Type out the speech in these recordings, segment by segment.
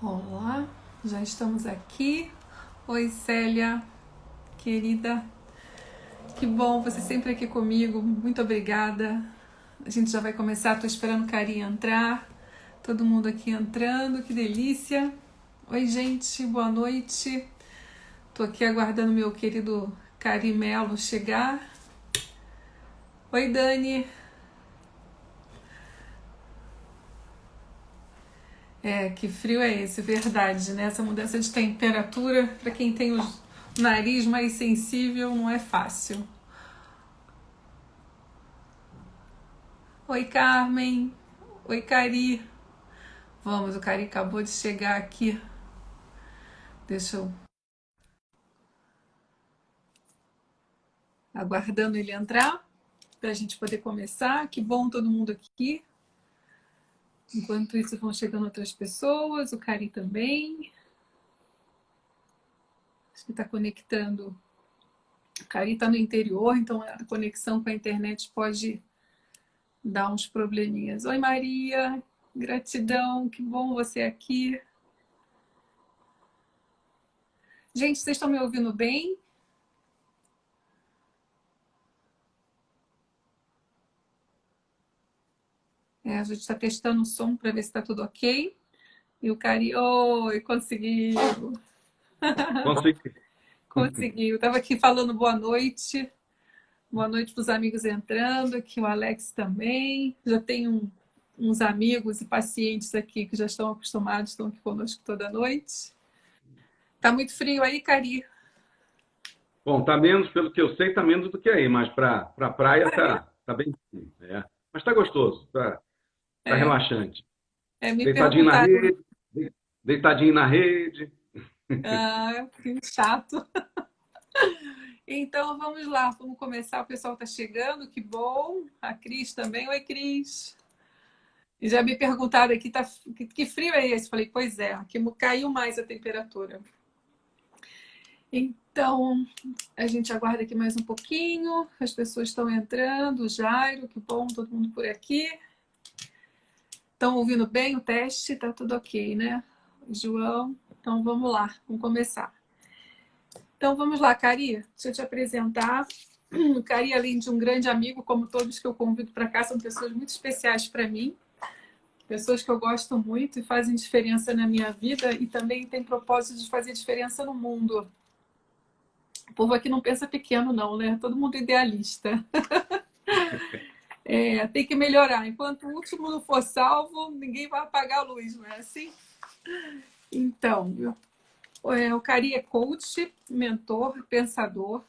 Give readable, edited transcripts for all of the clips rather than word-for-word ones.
Olá, já estamos aqui. Oi, Célia, querida. Que bom você sempre aqui comigo. Muito obrigada. A gente já vai começar. Estou esperando o Cari entrar. Todo mundo aqui entrando. Que delícia. Oi, gente. Boa noite. Estou aqui aguardando meu querido Cari Melo chegar. Oi, Dani. Que frio é esse, verdade, né? Essa mudança de temperatura, para quem tem o nariz mais sensível, não é fácil. Oi, Carmen. Oi, Cari. Vamos, o Cari acabou de chegar aqui. Deixa eu... Aguardando ele entrar, para a gente poder começar. Que bom todo mundo aqui. Enquanto isso, vão chegando outras pessoas. O Cari também. Acho que está conectando. O Cari está no interior, então a conexão com a internet pode dar uns probleminhas. Oi, Maria. Gratidão. Que bom você aqui. Gente, vocês estão me ouvindo bem? A gente está testando o som para ver se está tudo ok. E o Cari, oi, conseguiu. Consegui. Conseguiu. Estava aqui falando boa noite. Boa noite para os amigos entrando, aqui o Alex também. Já tenho uns amigos e pacientes aqui que já estão acostumados, estão aqui conosco toda noite. Tá muito frio aí, Cari? Bom, tá menos, pelo que eu sei, tá menos do que aí, mas para praia tá bem frio, é. Mas tá gostoso, tá É, relaxante. me Deitadinho na perguntaram. rede, deitadinho na rede. Que chato. Então vamos lá, vamos começar. O pessoal está chegando, que bom. A Cris também. Oi, Cris. E já me perguntaram aqui, que frio é esse? Falei, pois é, aqui caiu mais a temperatura. Então, a gente aguarda aqui mais um pouquinho. As pessoas estão entrando. O Jairo, que bom, todo mundo por aqui. Estão ouvindo bem o teste? Tá tudo ok, né? João, então vamos lá, vamos começar. Então vamos lá, Cari, deixa eu te apresentar. O Cari, além de um grande amigo, como todos que eu convido para cá, são pessoas muito especiais para mim, pessoas que eu gosto muito e fazem diferença na minha vida e também tem propósito de fazer diferença no mundo. O povo aqui não pensa pequeno, não, né? Todo mundo idealista. Tem que melhorar. Enquanto o último não for salvo, ninguém vai apagar a luz, não é assim? Então, o Cari é coach, mentor, pensador,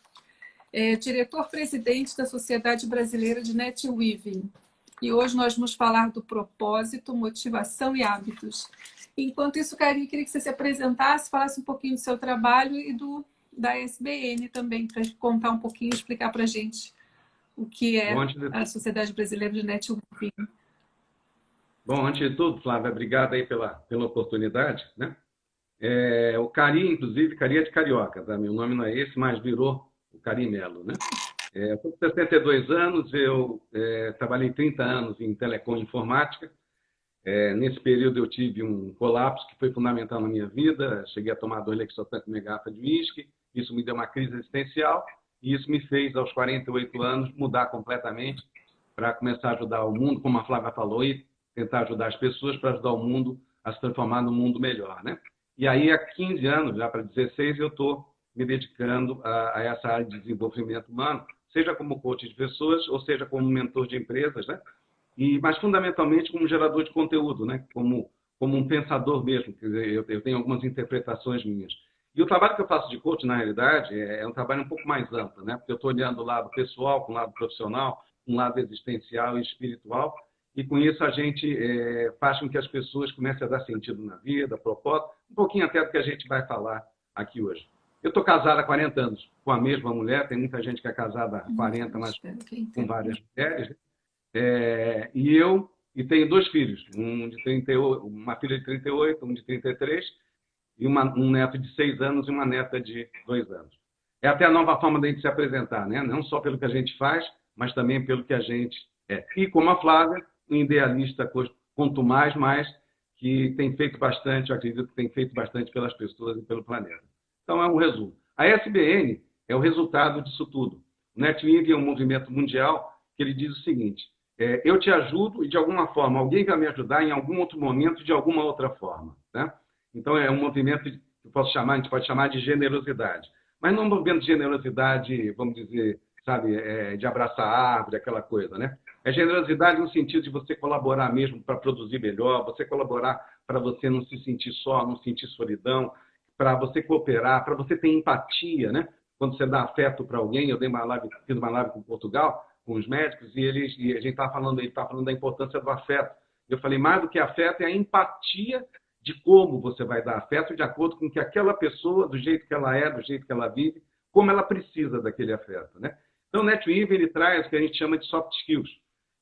diretor-presidente da Sociedade Brasileira de Netweaving. E hoje nós vamos falar do propósito, motivação e hábitos. Enquanto isso, Cari, eu queria que você se apresentasse, falasse um pouquinho do seu trabalho e da SBN também, para contar um pouquinho, explicar para a gente o que Bom, é a Sociedade Brasileira de Netweaving. antes de tudo, Flávia, obrigado aí pela oportunidade, né? O Cari, inclusive, Cari é de Carioca, tá? Meu nome não é esse, mas virou o Cari Melo, né? Eu estou com 62 anos, eu trabalhei 30 anos em telecom e informática. Nesse período eu tive um colapso que foi fundamental na minha vida. Cheguei a tomar 2 Lexotan com meia garrafa de uísque. Isso me deu uma crise existencial e isso me fez, aos 48 anos, mudar completamente para começar a ajudar o mundo, como a Flávia falou, e tentar ajudar as pessoas para ajudar o mundo a se transformar num mundo melhor, né? E aí, há 15 anos, já para 16, eu estou me dedicando a essa área de desenvolvimento humano, seja como coach de pessoas ou seja como mentor de empresas, né? Mas fundamentalmente como gerador de conteúdo, né? Como um pensador mesmo. Quer dizer, eu tenho algumas interpretações minhas. E o trabalho que eu faço de coach, na realidade, é um trabalho um pouco mais amplo, né? Porque eu estou olhando o lado pessoal, com o lado profissional, com o lado existencial e espiritual, e com isso a gente faz com que as pessoas comecem a dar sentido na vida, propósito, um pouquinho até do que a gente vai falar aqui hoje. Eu estou casado há 40 anos com a mesma mulher, tem muita gente que é casada há 40, mas com várias mulheres, e tenho 2 filhos, uma filha de 38, um de 33, e um neto de 6 anos e uma neta de 2 anos. É até a nova forma da gente se apresentar, né? Não só pelo que a gente faz, mas também pelo que a gente é. E como a Flávia, um idealista, quanto mais, que tem feito bastante, eu acredito que tem feito bastante pelas pessoas e pelo planeta. Então, é um resumo. A SBN é o resultado disso tudo. O NetWeave é um movimento mundial que ele diz o seguinte: eu te ajudo e, de alguma forma, alguém vai me ajudar em algum outro momento, de alguma outra forma. Né? Então, é um movimento que a gente pode chamar de generosidade. Mas não é um movimento de generosidade, vamos dizer, sabe, de abraçar a árvore, aquela coisa, né? É generosidade no sentido de você colaborar mesmo para produzir melhor, você colaborar para você não se sentir só, não sentir solidão, para você cooperar, para você ter empatia, né? Quando você dá afeto para alguém, eu fiz uma live com Portugal, com os médicos, e a gente estava falando da importância do afeto. Eu falei, mais do que afeto é a empatia de como você vai dar afeto de acordo com que aquela pessoa, do jeito que ela é, do jeito que ela vive, como ela precisa daquele afeto, né? Então, o NetWeave, ele traz o que a gente chama de soft skills,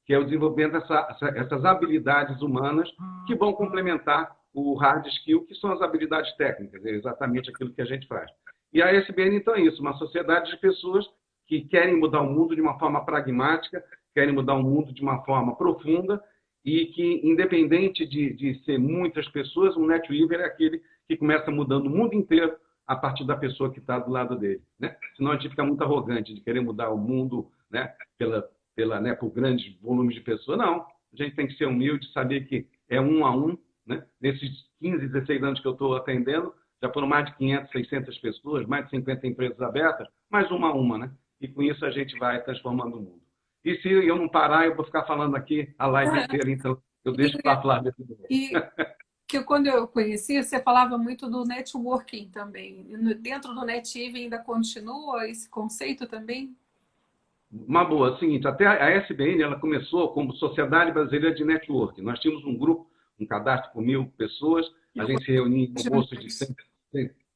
que é o desenvolvimento dessas habilidades humanas que vão complementar o hard skill, que são as habilidades técnicas, é exatamente aquilo que a gente faz. E a SBN, então, é isso, uma sociedade de pessoas que querem mudar o mundo de uma forma pragmática, querem mudar o mundo de uma forma profunda e que, independente de ser muitas pessoas, o NetWeave é aquele que começa mudando o mundo inteiro a partir da pessoa que está do lado dele, né? Senão a gente fica muito arrogante de querer mudar o mundo, né, por grandes volumes de pessoas. Não, a gente tem que ser humilde, saber que é um a um, né? Nesses 15, 16 anos que eu estou atendendo, já foram mais de 500, 600 pessoas, mais de 50 empresas abertas, mais uma a uma, né? E com isso a gente vai transformando o mundo. E se eu não parar, eu vou ficar falando aqui a live inteira, então eu deixo para a Flávia. E que quando eu conheci, você falava muito do networking também. Dentro do NetWeave ainda continua esse conceito também? Uma boa, é o seguinte, até a SBN ela começou como Sociedade Brasileira de Networking. Nós tínhamos um grupo, um cadastro com 1000 pessoas, a gente se reunia em almoços de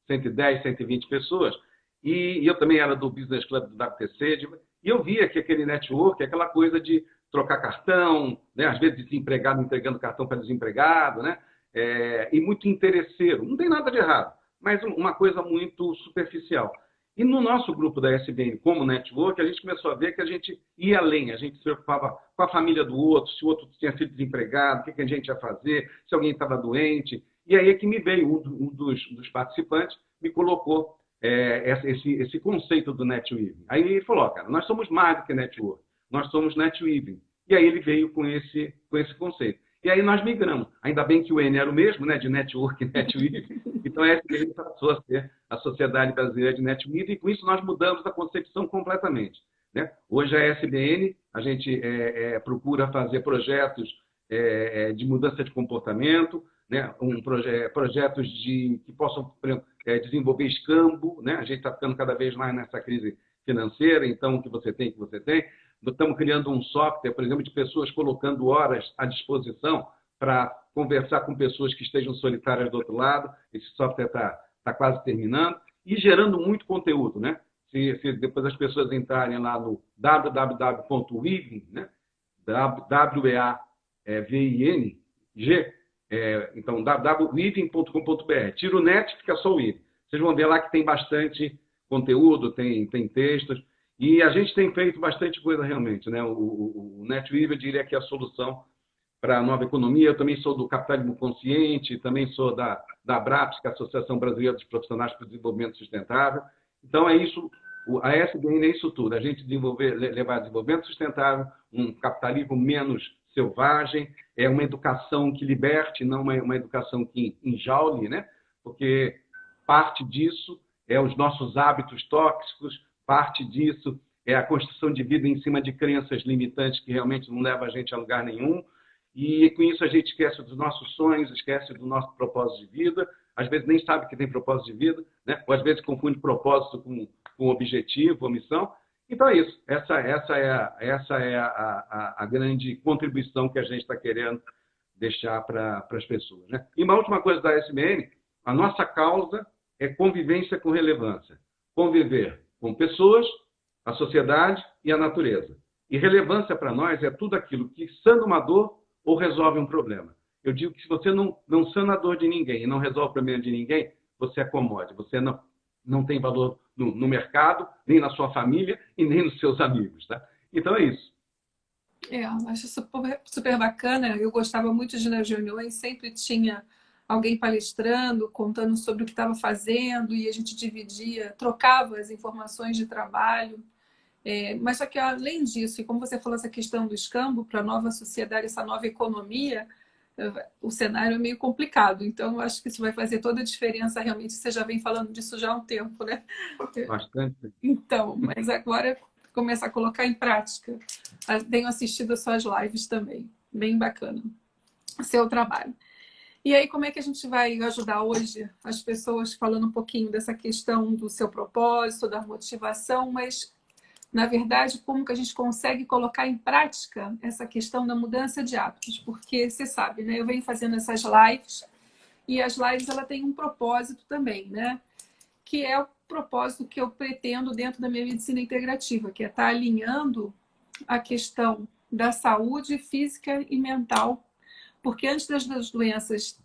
110, 120 pessoas, e eu também era do Business Club do WTC, e eu via que aquele network, aquela coisa de trocar cartão, né? Às vezes desempregado entregando cartão para desempregado, né? E muito interesseiro. Não tem nada de errado, mas uma coisa muito superficial. E no nosso grupo da SBN, como network, a gente começou a ver que a gente ia além, a gente se preocupava com a família do outro, se o outro tinha sido desempregado, o que a gente ia fazer, se alguém estava doente. E aí é que me veio um dos participantes, me colocou esse conceito do NetWeave. Aí ele falou, cara, nós somos mais do que network, nós somos NetWeave. E aí ele veio com esse conceito. E aí nós migramos. Ainda bem que o N era o mesmo, né, de network e NetWeave. Então a SBN passou a ser a Sociedade Brasileira de NetWeave e com isso nós mudamos a concepção completamente, né? Hoje a SBN, a gente procura fazer projetos de mudança de comportamento, né? Projetos que possam, por exemplo, desenvolver escambo, né? A gente está ficando cada vez mais nessa crise financeira, então o que você tem, Estamos criando um software, por exemplo, de pessoas colocando horas à disposição para conversar com pessoas que estejam solitárias do outro lado. Esse software está quase terminando e gerando muito conteúdo, né? Se depois as pessoas entrarem lá no www.weaving, né? WEAVING, então www.weaving.com.br. Tira o net, fica só o Weaving. Vocês vão ver lá que tem bastante conteúdo, tem textos. E a gente tem feito bastante coisa realmente, né? O NetWeave, eu diria que é a solução para a nova economia. Eu também sou do Capitalismo Consciente, também sou da ABRAPS, que é a Associação Brasileira dos Profissionais para o Desenvolvimento Sustentável. Então, é isso, a SBN é isso tudo, a gente levar desenvolvimento sustentável, um capitalismo menos selvagem, é uma educação que liberte, não uma educação que enjaule, né? Porque parte disso é os nossos hábitos tóxicos, parte disso é a construção de vida em cima de crenças limitantes que realmente não levam a gente a lugar nenhum. E com isso a gente esquece dos nossos sonhos, esquece do nosso propósito de vida. Às vezes nem sabe que tem propósito de vida, né? Ou às vezes confunde propósito com objetivo ou missão. Então é isso. Essa é a grande contribuição que a gente está querendo deixar para as pessoas, né? E uma última coisa da SBN, a nossa causa é convivência com relevância. Conviver com pessoas, a sociedade e a natureza. E relevância para nós é tudo aquilo que sana uma dor ou resolve um problema. Eu digo que se você não sana a dor de ninguém e não resolve o problema de ninguém, você é commodity, você não tem valor no mercado, nem na sua família e nem nos seus amigos. Tá? Então é isso. Acho super, super bacana. Eu gostava muito de ir nas reuniões, sempre tinha alguém palestrando, contando sobre o que estava fazendo, e a gente dividia, trocava as informações de trabalho. Mas só que além disso, e como você falou essa questão do escambo para a nova sociedade, essa nova economia, o cenário é meio complicado. Então, eu acho que isso vai fazer toda a diferença realmente. Você já vem falando disso já há um tempo, né? Bastante. Então, mas agora começar a colocar em prática. Tenho assistido as suas lives também. Bem bacana. Seu trabalho. E aí, como é que a gente vai ajudar hoje as pessoas falando um pouquinho dessa questão do seu propósito, da motivação, mas, na verdade, como que a gente consegue colocar em prática essa questão da mudança de hábitos? Porque você sabe, né? Eu venho fazendo essas lives e as lives ela tem um propósito também, né? Que é o propósito que eu pretendo dentro da minha medicina integrativa, que é estar alinhando a questão da saúde física e mental, porque antes das doenças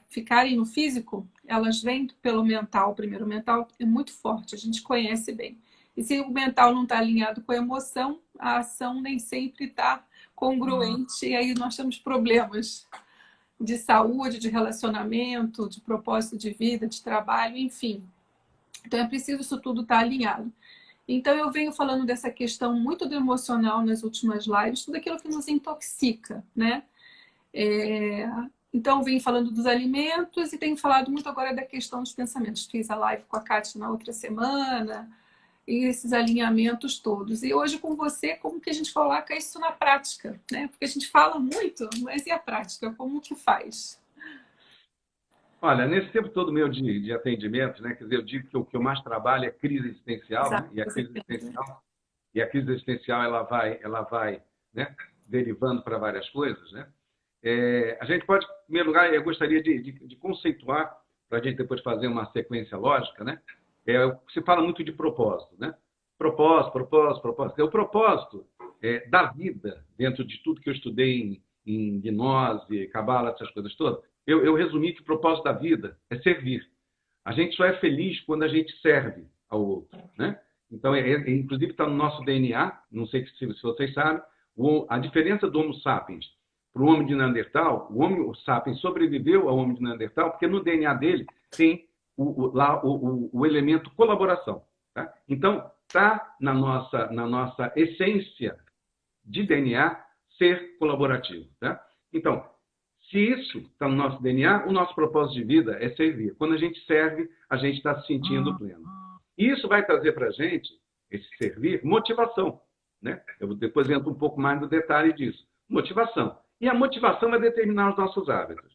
ficarem no físico, elas vêm pelo mental. Primeiro, o mental é muito forte, a gente conhece bem. E se o mental não está alinhado com a emoção, a ação nem sempre está congruente, e aí nós temos problemas de saúde, de relacionamento, de propósito de vida, de trabalho, enfim. Então é preciso isso tudo estar alinhado. Então eu venho falando dessa questão muito do emocional nas últimas lives, tudo aquilo que nos intoxica, né? Então, venho falando dos alimentos e tenho falado muito agora da questão dos pensamentos. Fiz a live com a Kátia na outra semana, e esses alinhamentos todos. E hoje com você, como que a gente coloca isso na prática, né? Porque a gente fala muito, mas e a prática? Como que faz? Olha, nesse tempo todo meu de atendimento, né, quer dizer, eu digo que o que eu mais trabalho é crise existencial, né? Exato. E a crise existencial ela vai, né, derivando para várias coisas, né? A gente pode, em primeiro lugar, eu gostaria de conceituar, para a gente depois fazer uma sequência lógica, né? Se fala muito de propósito, né? Propósito, propósito, propósito. O propósito da vida, dentro de tudo que eu estudei em gnose, cabala, essas coisas todas, eu resumi que o propósito da vida é servir. A gente só é feliz quando a gente serve ao outro, né? Então, inclusive está no nosse DNA, não sei se vocês sabem, a diferença do Homo sapiens para o homem de Neandertal, o Homo sapiens sobreviveu ao homem de Neandertal porque no DNA dele tem o elemento colaboração. Tá? Então, está na nossa essência de DNA ser colaborativo. Tá? Então, se isso está no nosso DNA, o nosso propósito de vida é servir. Quando a gente serve, a gente está se sentindo pleno. E isso vai trazer para a gente, esse servir, motivação. Né? Eu depois entro um pouco mais no detalhe disso. Motivação. E a motivação vai determinar os nossos hábitos.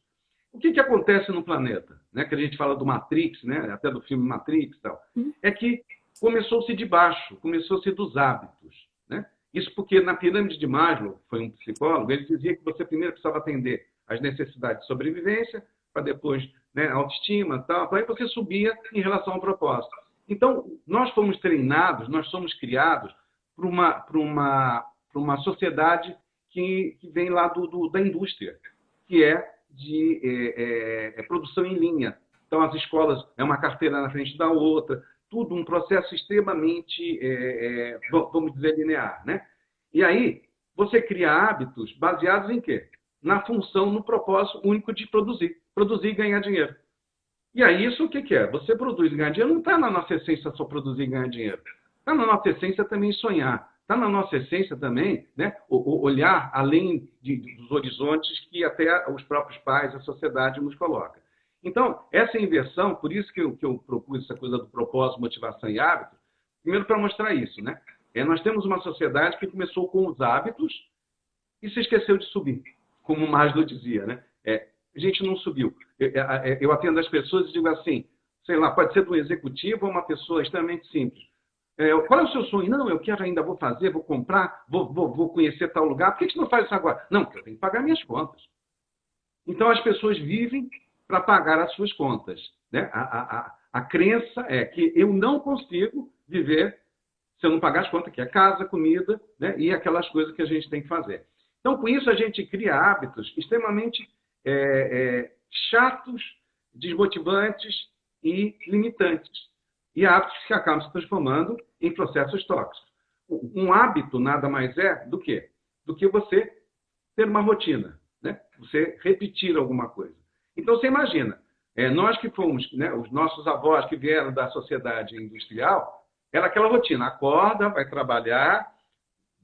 O que acontece no planeta? Né? Que a gente fala do Matrix, né? Até do filme Matrix e tal. É que começou-se de baixo, começou-se dos hábitos. Né? Isso porque na pirâmide de Maslow, foi um psicólogo, ele dizia que você primeiro precisava atender às necessidades de sobrevivência, para depois, né, autoestima, tal, para aí você subia em relação ao propósito. Então, nós fomos treinados, nós somos criados para uma sociedade que vem lá da indústria, que é de produção em linha. Então, as escolas, é uma carteira na frente da outra, tudo um processo extremamente, vamos dizer, linear. Né? E aí, você cria hábitos baseados em quê? Na função, no propósito único de produzir. Produzir e ganhar dinheiro. E aí, isso o que é? Você produz e ganhar dinheiro, não está na nossa essência só produzir e ganhar dinheiro. Está na nossa essência também sonhar. Está na nossa essência também, né, olhar além dos horizontes que até os próprios pais, a sociedade nos coloca. Então, essa inversão, por isso que eu propus essa coisa do propósito, motivação e hábitos, primeiro para mostrar isso. Né? Nós temos uma sociedade que começou com os hábitos e se esqueceu de subir, como o Maslow dizia. Né? A gente não subiu. Eu atendo as pessoas e digo assim, sei lá, pode ser de um executivo ou uma pessoa extremamente simples. Qual é o seu sonho? Não, eu quero ainda, vou fazer, vou comprar, vou conhecer tal lugar. Por que você não faz isso agora? Não, porque eu tenho que pagar minhas contas. Então, as pessoas vivem para pagar as suas contas. Né? A crença é que eu não consigo viver se eu não pagar as contas, que é casa, comida, né? E aquelas coisas que a gente tem que fazer. Então, com isso, a gente cria hábitos extremamente chatos, desmotivantes e limitantes. E hábitos que acabam se transformando em processos tóxicos. Um hábito nada mais é do que do que você ter uma rotina, né? Você repetir alguma coisa. Então, você imagina, nós que fomos, né, os nossos avós que vieram da sociedade industrial, era aquela rotina, acorda, vai trabalhar,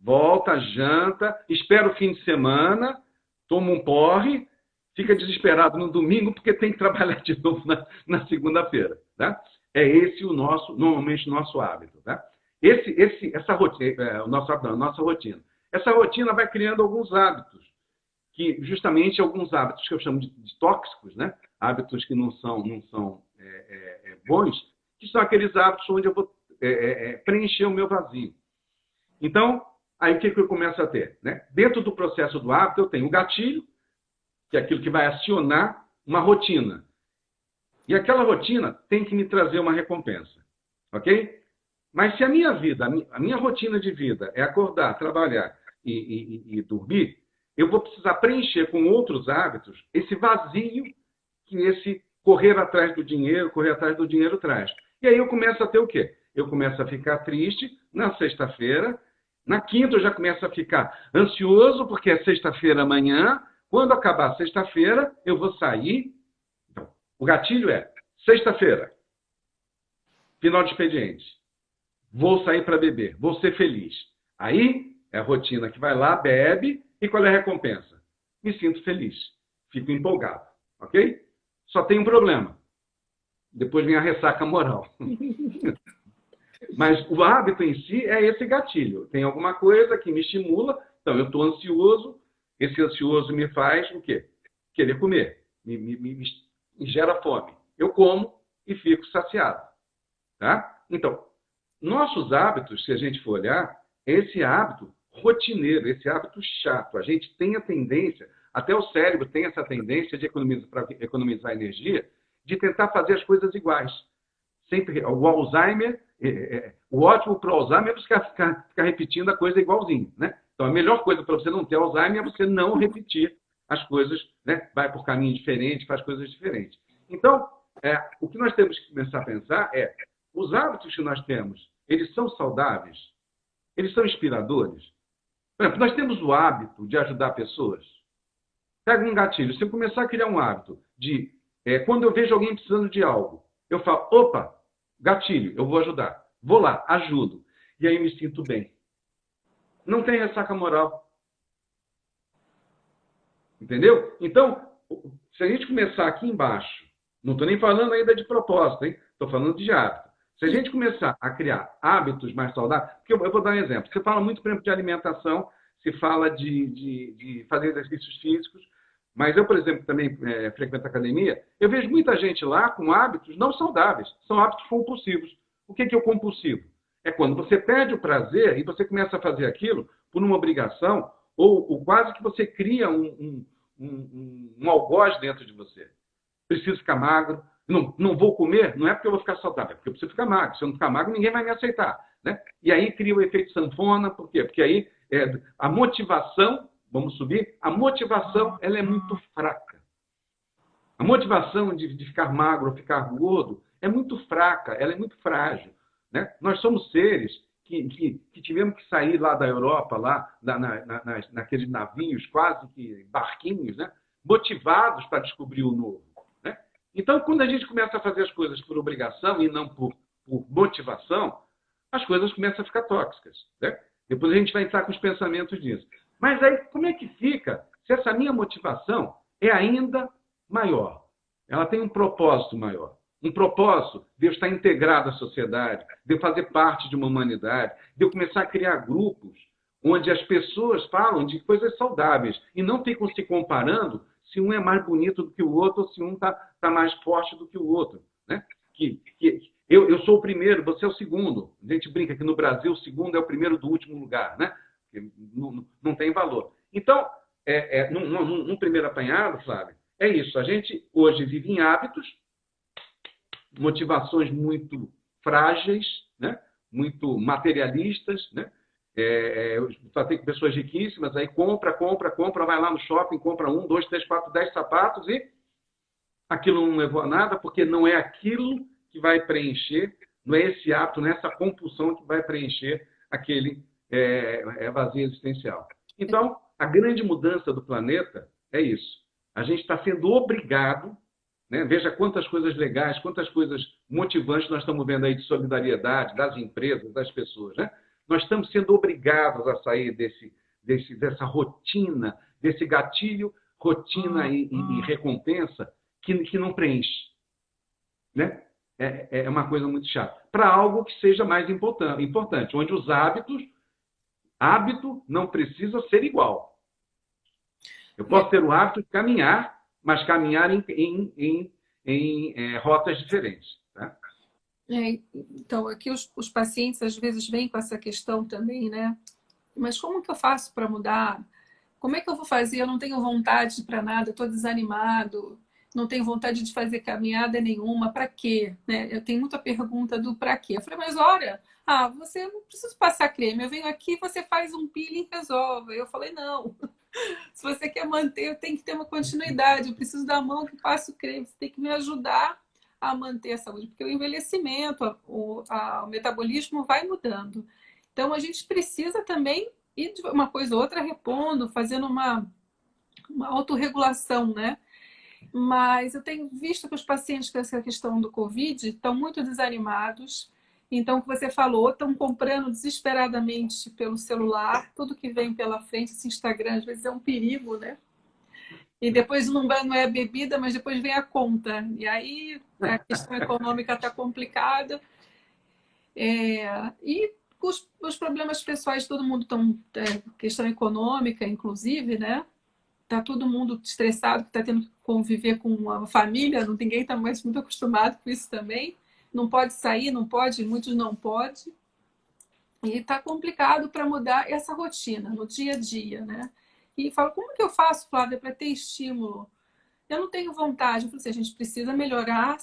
volta, janta, espera o fim de semana, toma um porre, fica desesperado no domingo porque tem que trabalhar de novo na segunda-feira. Tá? É esse normalmente o nosso hábito. Tá? Essa rotina, o nosso hábito, não, a nossa rotina. Essa rotina vai criando alguns hábitos, que justamente alguns hábitos que eu chamo de tóxicos, né? Hábitos que não são bons, que são aqueles hábitos onde eu vou preencher o meu vazio. Então, aí o que eu começo a ter? Né? Dentro do processo do hábito, eu tenho o gatilho, que é aquilo que vai acionar uma rotina. E aquela rotina tem que me trazer uma recompensa. Ok? Mas se a minha vida, a minha rotina de vida é acordar, trabalhar e dormir, eu vou precisar preencher com outros hábitos esse vazio que esse correr atrás do dinheiro traz. E aí eu começo a ter o quê? Eu começo a ficar triste na sexta-feira. Na quinta eu já começo a ficar ansioso, porque é sexta-feira amanhã. Quando acabar sexta-feira, eu vou sair. Então, o gatilho é sexta-feira, final de expediente. Vou sair para beber, vou ser feliz. Aí é a rotina que vai lá, bebe, e qual é a recompensa? Me sinto feliz, fico empolgado, ok? Só tem um problema. Depois vem a ressaca moral. Mas o hábito em si é esse gatilho. Tem alguma coisa que me estimula, então eu estou ansioso, esse ansioso me faz o quê? Querer comer, me gera fome. Eu como e fico saciado. Tá? Então, nossos hábitos, se a gente for olhar, esse hábito rotineiro, esse hábito chato. A gente tem a tendência, até o cérebro tem essa tendência de para economizar energia, de tentar fazer as coisas iguais. Sempre, o Alzheimer, o ótimo para o Alzheimer é você ficar repetindo a coisa igualzinho. Né? Então, a melhor coisa para você não ter Alzheimer é você não repetir as coisas, né? Vai por caminho diferente, faz coisas diferentes. Então, o que nós temos que começar a pensar é, os hábitos que nós temos, eles são saudáveis? Eles são inspiradores? Por exemplo, nós temos o hábito de ajudar pessoas. Pega um gatilho. Se eu começar a criar um hábito de, quando eu vejo alguém precisando de algo, eu falo, opa, gatilho, eu vou ajudar. Vou lá, ajudo. E aí eu me sinto bem. Não tem ressaca moral. Entendeu? Então, se a gente começar aqui embaixo, não estou nem falando ainda de propósito, hein? Estou falando de hábito. Se a gente começar a criar hábitos mais saudáveis, porque eu vou dar um exemplo. Você fala muito, por exemplo, de alimentação, se fala de fazer exercícios físicos, mas eu, por exemplo, também frequento academia, eu vejo muita gente lá com hábitos não saudáveis, são hábitos compulsivos. O que é o compulsivo? É quando você perde o prazer e você começa a fazer aquilo por uma obrigação, ou quase que você cria um algoz dentro de você. Preciso ficar magro, não vou comer, não é porque eu vou ficar saudável, é porque eu preciso ficar magro. Se eu não ficar magro, ninguém vai me aceitar. Né? E aí cria o efeito sanfona, por quê? Porque aí a motivação, vamos subir, a motivação ela é muito fraca. A motivação de ficar magro ou ficar gordo é muito fraca, ela é muito frágil. Né? Nós somos seres que tivemos que sair lá da Europa, lá naqueles navios, quase que barquinhos, né? Motivados para descobrir o novo. Né? Então, quando a gente começa a fazer as coisas por obrigação e não por motivação, as coisas começam a ficar tóxicas. Né? Depois a gente vai entrar com os pensamentos disso. Mas aí, como é que fica se essa minha motivação é ainda maior? Ela tem um propósito maior. Um propósito de eu estar integrado à sociedade, de eu fazer parte de uma humanidade, de eu começar a criar grupos onde as pessoas falam de coisas saudáveis e não ficam se comparando se um é mais bonito do que o outro ou se um está mais forte do que o outro. Né? Eu sou o primeiro, você é o segundo. A gente brinca que no Brasil o segundo é o primeiro do último lugar. Né? Não tem valor. Então, num primeiro apanhado, Flávio, é isso. A gente hoje vive em hábitos, motivações muito frágeis, né? Muito materialistas. Né? Eu tratei com pessoas riquíssimas, aí compra, vai lá no shopping, compra 1, 2, 3, 4, 10 sapatos e aquilo não levou a nada, porque não é aquilo que vai preencher, não é esse hábito, não é essa compulsão que vai preencher aquele vazio existencial. Então, a grande mudança do planeta é isso. A gente está sendo obrigado, né? Veja quantas coisas legais, quantas coisas motivantes nós estamos vendo aí de solidariedade das empresas, das pessoas, né? Nós estamos sendo obrigados a sair dessa rotina, desse gatilho, rotina e recompensa que não preenche, né? É uma coisa muito chata. Para algo que seja mais importante, onde os hábito não precisa ser igual. Eu posso ter o hábito de caminhar, mas caminhar em rotas diferentes. Tá? Então, aqui os pacientes às vezes vêm com essa questão também, né? Mas como que eu faço para mudar? Como é que eu vou fazer? Eu não tenho vontade para nada, estou desanimado, não tenho vontade de fazer caminhada nenhuma, para quê? Né? Eu tenho muita pergunta do para quê. Eu falei, mas olha, você não precisa passar creme, eu venho aqui, você faz um peeling e resolve. Eu falei, não, se você quer manter, eu tenho que ter uma continuidade, eu preciso da mão que passa o creme, você tem que me ajudar a manter a saúde, porque o envelhecimento, o metabolismo vai mudando. Então, a gente precisa também ir de uma coisa ou outra repondo, fazendo uma autorregulação, né? Mas eu tenho visto que os pacientes com essa questão do Covid estão muito desanimados. Então, o que você falou, estão comprando desesperadamente pelo celular, tudo que vem pela frente, esse Instagram, às vezes é um perigo, né? E depois não é a bebida, mas depois vem a conta. E aí a questão econômica está complicada. E os problemas pessoais, todo mundo estão... questão econômica, inclusive, né? Tá todo mundo estressado, que está tendo que conviver com a família, ninguém está mais muito acostumado com isso também. Não pode sair, não pode, muitos não podem. E está complicado para mudar essa rotina no dia a dia, né? E falo, como que eu faço, Flávia, para ter estímulo? Eu não tenho vontade. Eu falei assim, a gente precisa melhorar.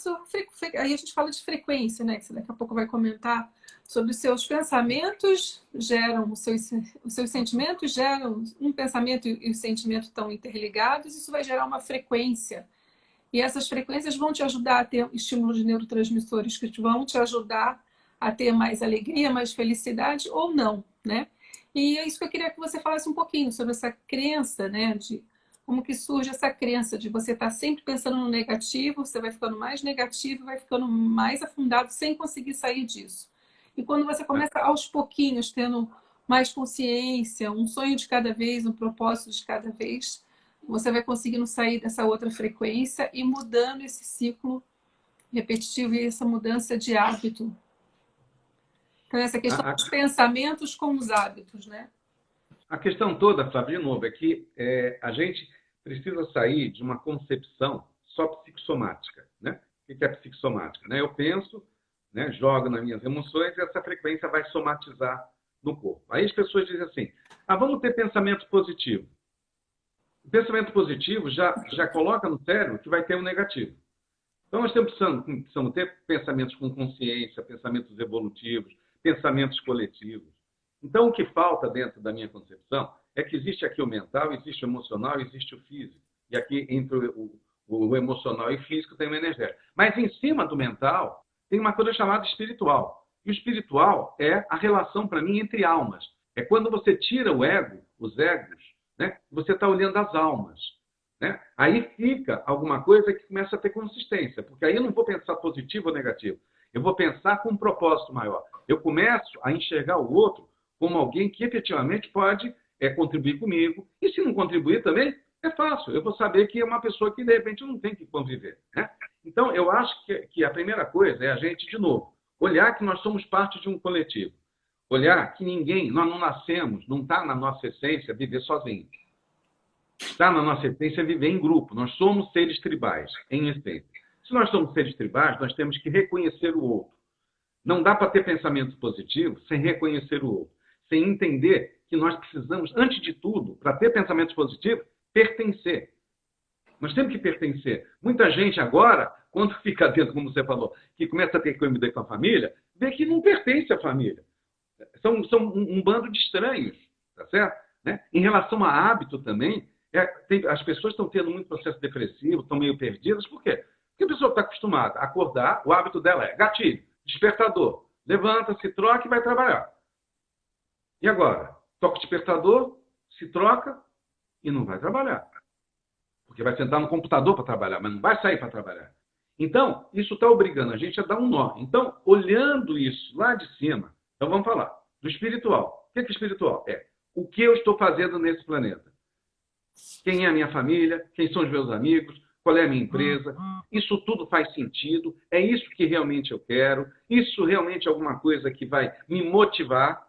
Aí a gente fala de frequência, né? Que você daqui a pouco vai comentar sobre os seus pensamentos, geram os seus sentimentos, geram um pensamento e o sentimento estão interligados. Isso vai gerar uma frequência. E essas frequências vão te ajudar a ter estímulo de neurotransmissores que vão te ajudar a ter mais alegria, mais felicidade ou não, né? E é isso que eu queria que você falasse um pouquinho sobre essa crença, né? De como que surge essa crença de você estar sempre pensando no negativo, você vai ficando mais negativo, vai ficando mais afundado sem conseguir sair disso. E quando você começa aos pouquinhos, tendo mais consciência, um sonho de cada vez, um propósito de cada vez, você vai conseguindo sair dessa outra frequência e mudando esse ciclo repetitivo e essa mudança de hábito. Então, essa questão dos pensamentos com os hábitos, né? A questão toda, Flávio, de novo, é que a gente precisa sair de uma concepção só psicossomática, né? O que é psicossomática? Né? Eu penso, né, jogo nas minhas emoções e essa frequência vai somatizar no corpo. Aí as pessoas dizem assim, vamos ter pensamento positivo. O pensamento positivo já coloca no cérebro que vai ter um negativo. Então, nós precisamos ter pensamentos com consciência, pensamentos evolutivos, pensamentos coletivos. Então, o que falta dentro da minha concepção é que existe aqui o mental, existe o emocional, existe o físico. E aqui, entre o emocional e o físico, tem o energético. Mas, em cima do mental, tem uma coisa chamada espiritual. E o espiritual é a relação, para mim, entre almas. É quando você tira o ego, os egos, né? Você está olhando as almas. Né? Aí fica alguma coisa que começa a ter consistência. Porque aí eu não vou pensar positivo ou negativo. Eu vou pensar com um propósito maior. Eu começo a enxergar o outro como alguém que efetivamente pode contribuir comigo. E se não contribuir também, é fácil. Eu vou saber que é uma pessoa que, de repente, não tem que conviver. Né? Então, eu acho que a primeira coisa é a gente, de novo, olhar que nós somos parte de um coletivo. Olhar que nós não nascemos, não está na nossa essência viver sozinho. Está na nossa essência viver em grupo. Nós somos seres tribais, em essência. Se nós somos seres tribais, nós temos que reconhecer o outro. Não dá para ter pensamento positivo sem reconhecer o outro. Sem entender que nós precisamos, antes de tudo, para ter pensamentos positivos, pertencer. Nós temos que pertencer. Muita gente agora, quando fica dentro, como você falou, que começa a ter que conviver com a família, vê que não pertence à família. São um bando de estranhos, tá certo? Né? Em relação a hábito também, as pessoas estão tendo muito processo depressivo, estão meio perdidas. Por quê? Porque a pessoa está acostumada a acordar, o hábito dela é gatilho, despertador. Levanta, se troca e vai trabalhar. E agora? Toca o despertador, se troca e não vai trabalhar. Porque vai sentar no computador para trabalhar, mas não vai sair para trabalhar. Então, isso está obrigando a gente a dar um nó. Então, olhando isso lá de cima, então vamos falar do espiritual. O que é espiritual? É o que eu estou fazendo nesse planeta. Quem é a minha família? Quem são os meus amigos? Qual é a minha empresa? Isso tudo faz sentido? É isso que realmente eu quero? Isso realmente é alguma coisa que vai me motivar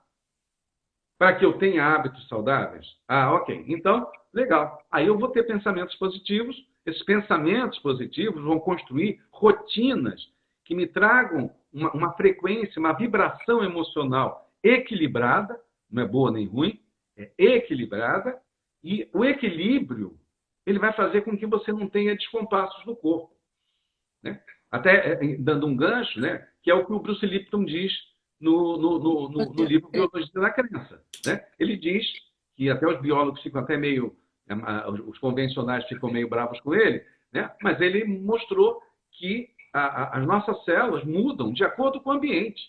para que eu tenha hábitos saudáveis? Ah, ok. Então, legal. Aí eu vou ter pensamentos positivos. Esses pensamentos positivos vão construir rotinas que me tragam uma frequência, uma vibração emocional equilibrada, não é boa nem ruim, é equilibrada, e o equilíbrio ele vai fazer com que você não tenha descompassos no corpo. Né? Até dando um gancho, né? Que é o que o Bruce Lipton diz no livro Biologia da Crença. Né? Ele diz que até os biólogos ficam até meio... os convencionais ficam meio bravos com ele, né? Mas ele mostrou que as nossas células mudam de acordo com o ambiente.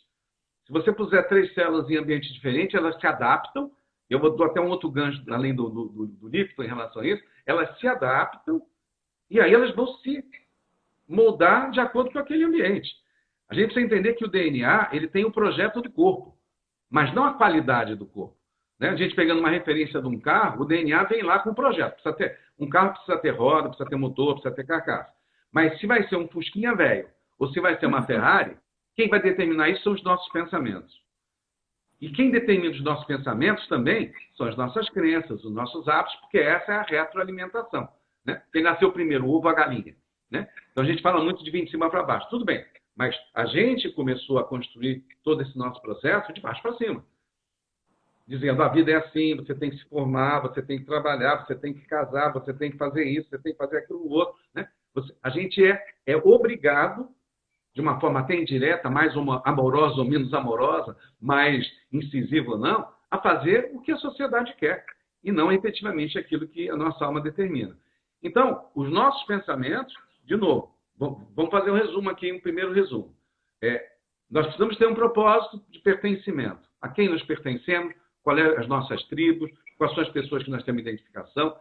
Se você puser 3 células em ambientes diferentes, elas se adaptam. Eu vou dar até um outro gancho, além do Lipton, em relação a isso. Elas se adaptam e aí elas vão se moldar de acordo com aquele ambiente. A gente precisa entender que o DNA ele tem o projeto do corpo, mas não a qualidade do corpo. Né? A gente pegando uma referência de um carro, o DNA vem lá com o projeto. Um carro precisa ter roda, precisa ter motor, precisa ter carcaça. Mas se vai ser um Fusquinha velho ou se vai ser uma Ferrari, quem vai determinar isso são os nossos pensamentos. E quem determina os nossos pensamentos também são as nossas crenças, os nossos hábitos, porque essa é a retroalimentação. Né? Quem nasceu primeiro, o ovo ou a galinha? Né? Então a gente fala muito de vir de cima para baixo. Tudo bem, mas a gente começou a construir todo esse nosso processo de baixo para cima. Dizendo, a vida é assim, você tem que se formar, você tem que trabalhar, você tem que casar, você tem que fazer isso, você tem que fazer aquilo outro. Né? A gente é obrigado, de uma forma até indireta, mais amorosa ou menos amorosa, mais incisiva ou não, a fazer o que a sociedade quer, e não efetivamente aquilo que a nossa alma determina. Então, os nossos pensamentos, de novo, vamos fazer um resumo aqui, um primeiro resumo. Nós precisamos ter um propósito de pertencimento. A quem nós pertencemos, quais são as nossas tribos, quais são as pessoas que nós temos identificação,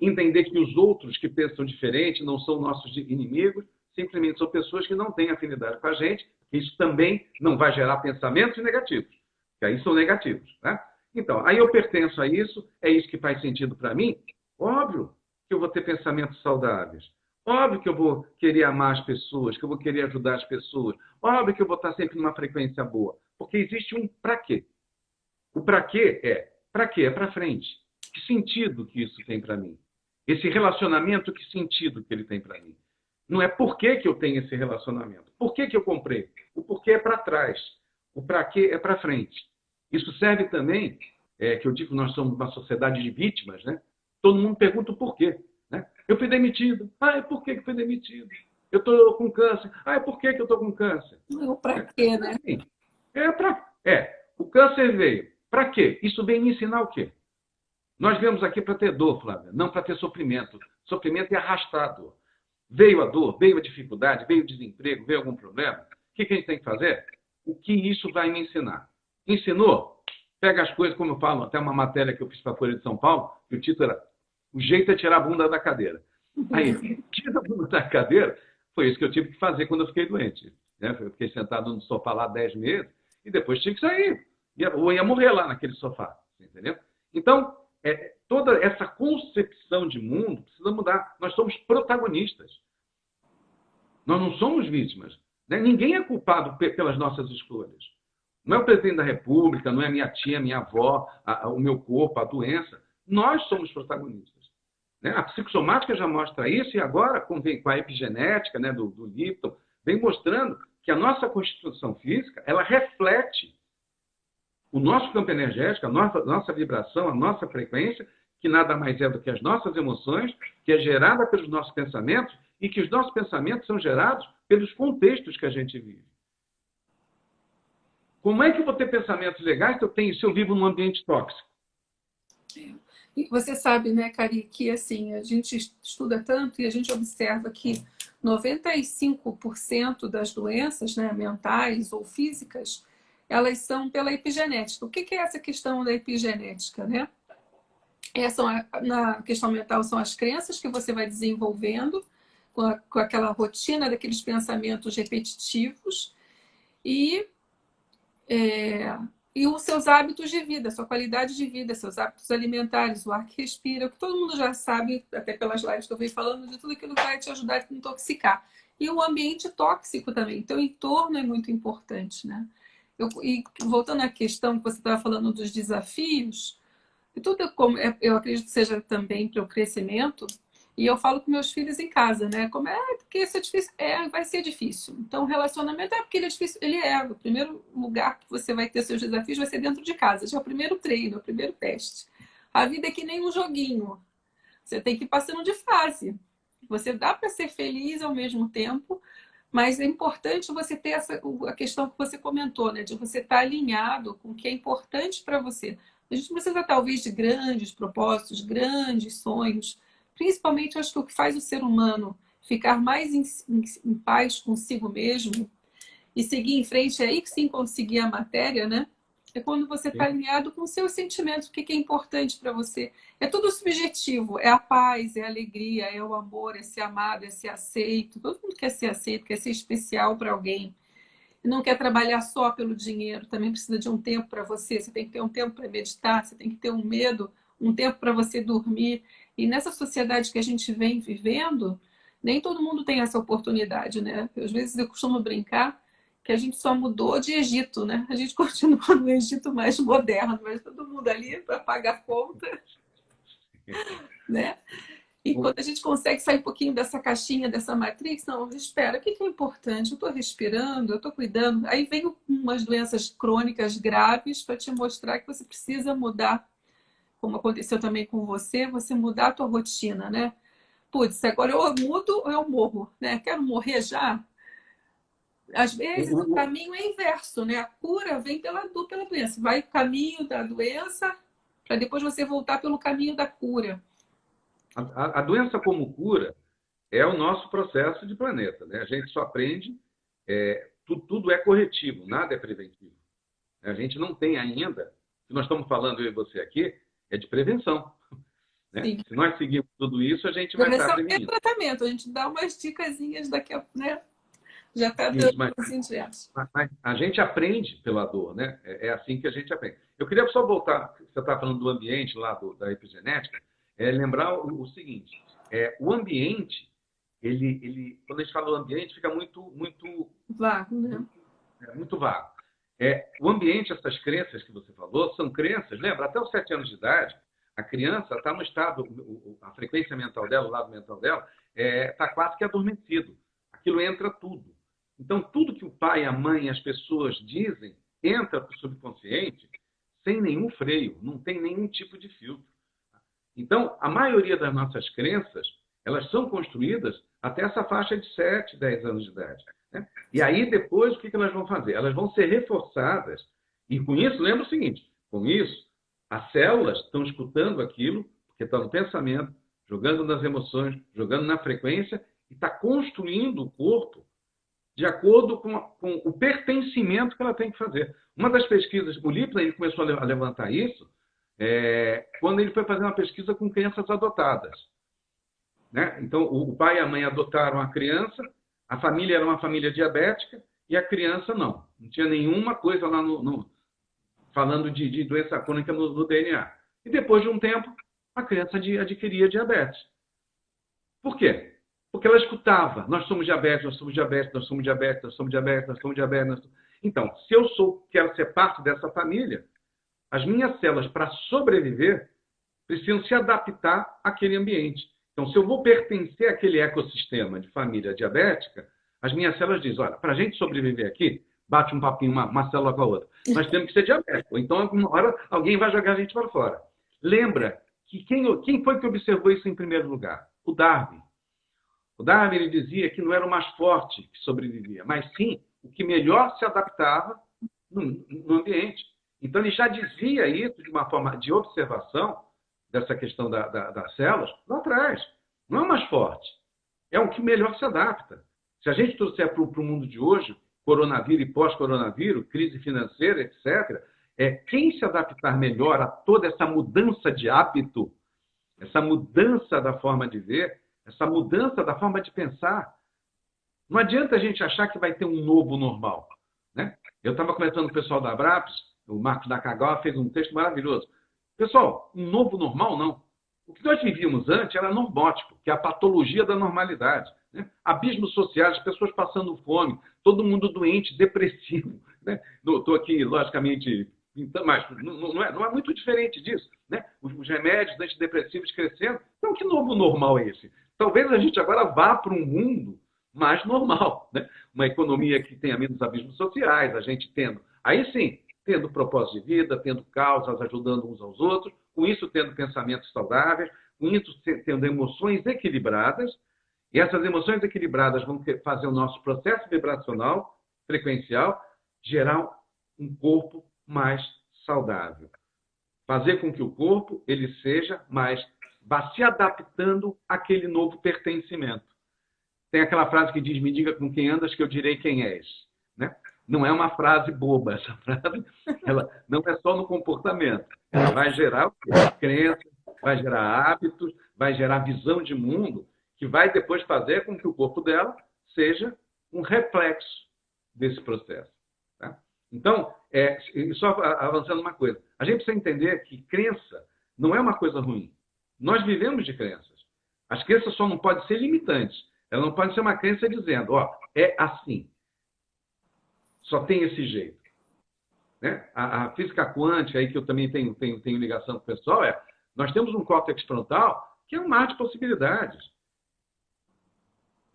entender que os outros que pensam diferente não são nossos inimigos, simplesmente são pessoas que não têm afinidade com a gente, isso também não vai gerar pensamentos negativos, que aí são negativos. Né? Então, aí eu pertenço a isso, é isso que faz sentido para mim? Óbvio que eu vou ter pensamentos saudáveis. Óbvio que eu vou querer amar as pessoas, que eu vou querer ajudar as pessoas. Óbvio que eu vou estar sempre numa frequência boa. Porque existe um para quê. O para quê? É para frente. Que sentido que isso tem para mim? Esse relacionamento, que sentido que ele tem para mim? Não é por que eu tenho esse relacionamento. Por que eu comprei? O porquê é para trás. O para quê é para frente. Isso serve também, que eu digo que nós somos uma sociedade de vítimas, né? Todo mundo pergunta o porquê. Né? Eu fui demitido. Por que eu fui demitido? Eu estou com câncer. Por que eu estou com câncer? Não, para quê, né? O câncer veio. Para quê? Isso vem me ensinar o quê? Nós viemos aqui para ter dor, Flávia, não para ter sofrimento. Sofrimento é arrastar a dor. Veio a dor, veio a dificuldade, veio o desemprego, veio algum problema. O que a gente tem que fazer? O que isso vai me ensinar? Ensinou? Pega as coisas, como eu falo, até uma matéria que eu fiz para a Folha de São Paulo, que o título era O jeito é tirar a bunda da cadeira. Aí, tira a bunda da cadeira, foi isso que eu tive que fazer quando eu fiquei doente. Né? Eu fiquei sentado no sofá lá 10 meses e depois tive que sair. Ou ia morrer lá naquele sofá. Entendeu? Então, toda essa concepção de mundo precisa mudar. Nós somos protagonistas. Nós não somos vítimas. Né? Ninguém é culpado pelas nossas escolhas. Não é o presidente da República, não é minha tia, minha avó, o meu corpo, a doença. Nós somos protagonistas. Né? A psicossomática já mostra isso e agora, com a epigenética, né, do Lipton, vem mostrando que a nossa constituição física ela reflete o nosso campo energético, a nossa vibração, a nossa frequência, que nada mais é do que as nossas emoções, que é gerada pelos nossos pensamentos e que os nossos pensamentos são gerados pelos contextos que a gente vive. Como é que eu vou ter pensamentos legais se eu vivo num ambiente tóxico? E você sabe, né, Cari, que assim, a gente estuda tanto e a gente observa que 95% das doenças, né, mentais ou físicas, elas são pela epigenética. O que é essa questão da epigenética, né? Na questão mental, são as crenças que você vai desenvolvendo com aquela rotina daqueles pensamentos repetitivos e, é, e os seus hábitos de vida, sua qualidade de vida, seus hábitos alimentares, o ar que respira, o que todo mundo já sabe, até pelas lives que eu venho falando, de tudo aquilo que vai te ajudar a desintoxicar. E o ambiente tóxico também. Então, o entorno é muito importante, né? E voltando à questão que você estava falando dos desafios, e tudo como eu acredito que seja também para o crescimento, e eu falo com meus filhos em casa, né? Como porque isso é difícil, vai ser difícil. Então, o relacionamento porque ele é difícil, ele é. O primeiro lugar que você vai ter seus desafios vai ser dentro de casa. Já é o primeiro treino, é o primeiro teste. A vida é que nem um joguinho. Você tem que ir passando de fase. Você dá para ser feliz ao mesmo tempo, mas é importante você ter a questão que você comentou, né? De você estar alinhado com o que é importante para você. A gente precisa, talvez, de grandes propósitos, grandes sonhos. Principalmente, eu acho que o que faz o ser humano ficar mais em paz consigo mesmo e seguir em frente, é aí que sim conseguir a matéria, né? É quando você está alinhado com os seus sentimentos, o que é importante para você. É tudo subjetivo, é a paz, é a alegria, é o amor, é ser amado, é ser aceito. Todo mundo quer ser aceito, quer ser especial para alguém. E não quer trabalhar só pelo dinheiro, também precisa de um tempo para você. Você tem que ter um tempo para meditar, você tem que ter um tempo para você dormir. E nessa sociedade que a gente vem vivendo, nem todo mundo tem essa oportunidade, né? Às vezes eu costumo brincar que a gente só mudou de Egito, né? A gente continua no Egito mais moderno, mas todo mundo ali para pagar conta, né? E quando a gente consegue sair um pouquinho dessa caixinha, dessa matrix, não, espera, o que é importante? Eu estou respirando, eu estou cuidando. Aí vem umas doenças crônicas graves para te mostrar que você precisa mudar, como aconteceu também com você mudar a tua rotina, né? Putz, agora eu mudo ou eu morro, né? Quero morrer já? Às vezes o caminho é inverso, né? A cura vem pela doença. Vai o caminho da doença para depois você voltar pelo caminho da cura. A doença como cura é o nosso processo de planeta, né? A gente só aprende, tudo é corretivo, nada é preventivo. A gente não tem ainda, o que nós estamos falando eu e você aqui, é de prevenção. Né? Se nós seguirmos tudo isso, a gente vai estar prevenindo. É tratamento, a gente dá umas dicasinhas daqui a, né? Já está dando os indiretos. Mas a gente aprende pela dor, né? É assim que a gente aprende. Eu queria só voltar, você está falando do ambiente lá da epigenética, lembrar o seguinte, o ambiente, quando a gente fala do ambiente, fica muito vago, né? Muito vago. O ambiente, essas crenças que você falou, são crenças, lembra, até os 7 anos de idade, a criança está no estado, a frequência mental dela, o lado mental dela, está quase que adormecido. Aquilo entra tudo. Então, tudo que o pai, a mãe, as pessoas dizem, entra para o subconsciente sem nenhum freio, não tem nenhum tipo de filtro. Então, a maioria das nossas crenças, elas são construídas até essa faixa de 7, 10 anos de idade. Né? E aí, depois, o que elas vão fazer? Elas vão ser reforçadas. E com isso, lembra o seguinte, com isso, as células estão escutando aquilo, porque está no pensamento, jogando nas emoções, jogando na frequência, e está construindo o corpo de acordo com o pertencimento que ela tem que fazer. Uma das pesquisas, o Lipton ele começou a levantar isso quando ele foi fazer uma pesquisa com crianças adotadas. Né? Então, o pai e a mãe adotaram a criança, a família era uma família diabética e a criança não. Não tinha nenhuma coisa lá falando de doença crônica no DNA. E depois de um tempo, a criança adquiria diabetes. Por quê? Porque ela escutava, nós somos diabéticos, nós somos diabéticos, nós somos diabéticos, nós somos diabéticos, nós somos diabéticos. Então, se eu quero ser parte dessa família, as minhas células, para sobreviver, precisam se adaptar àquele ambiente. Então, se eu vou pertencer àquele ecossistema de família diabética, as minhas células dizem, olha, para a gente sobreviver aqui, bate um papinho, uma célula com a outra. Nós temos que ser diabéticos. Então, alguma hora, alguém vai jogar a gente para fora. Lembra que quem foi que observou isso em primeiro lugar? O Darwin. O Darwin ele dizia que não era o mais forte que sobrevivia, mas sim o que melhor se adaptava no ambiente. Então, ele já dizia isso de uma forma de observação dessa questão das células lá atrás. Não é o mais forte, é o que melhor se adapta. Se a gente trouxer para o mundo de hoje, coronavírus e pós-coronavírus, crise financeira, etc., quem se adaptar melhor a toda essa mudança de hábito essa mudança da forma de ver, essa mudança da forma de pensar. Não adianta a gente achar que vai ter um novo normal, né? Eu estava conversando com o pessoal da Abrapes, o Marcos Nakagawa fez um texto maravilhoso. Pessoal, um novo normal não. O que nós vivíamos antes era normótico, que é a patologia da normalidade, né? Abismos sociais, as pessoas passando fome, todo mundo doente, depressivo, né? Estou aqui, logicamente, mas não é muito diferente disso, né? Os remédios antidepressivos crescendo. Então, que novo normal é esse? Talvez a gente agora vá para um mundo mais normal, né? Uma economia que tenha menos abismos sociais, a gente tendo, aí sim, tendo propósito de vida, tendo causas, ajudando uns aos outros, com isso tendo pensamentos saudáveis, com isso tendo emoções equilibradas, e essas emoções equilibradas vão fazer o nosso processo vibracional, frequencial, gerar um corpo mais saudável. Fazer com que o corpo ele seja mais, vá se adaptando àquele novo pertencimento. Tem aquela frase que diz, me diga com quem andas que eu direi quem és, né? Não é uma frase boba, essa frase ela não é só no comportamento. Ela vai gerar crenças, vai gerar hábitos, vai gerar visão de mundo, que vai depois fazer com que o corpo dela seja um reflexo desse processo. Tá? Então, só avançando uma coisa, a gente precisa entender que crença não é uma coisa ruim. Nós vivemos de crenças. As crenças só não podem ser limitantes. Ela não pode ser uma crença dizendo, ó, é assim. Só tem esse jeito. Né? A física quântica, aí que eu também tenho ligação com o pessoal, nós temos um córtex frontal que é um mar de possibilidades.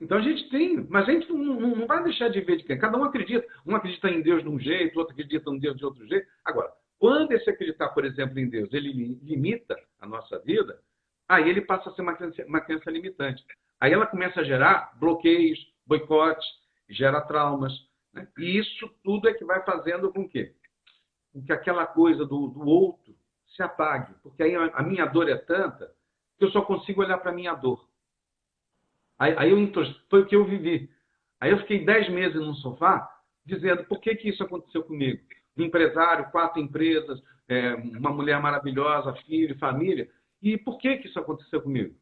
Então a gente tem, mas a gente não vai deixar de ver de quem. Cada um acredita em Deus de um jeito, outro acredita em Deus de outro jeito. Agora, quando esse acreditar, por exemplo, em Deus, ele limita a nossa vida, aí ele passa a ser uma crença limitante. Aí ela começa a gerar bloqueios, boicotes, gera traumas. Né? E isso tudo é que vai fazendo com que aquela coisa do outro se apague. Porque aí a minha dor é tanta que eu só consigo olhar para a minha dor. Foi o que eu vivi. Aí eu fiquei 10 meses num sofá dizendo por que isso aconteceu comigo. Um empresário, 4 empresas, uma mulher maravilhosa, filho, família. E por que isso aconteceu comigo?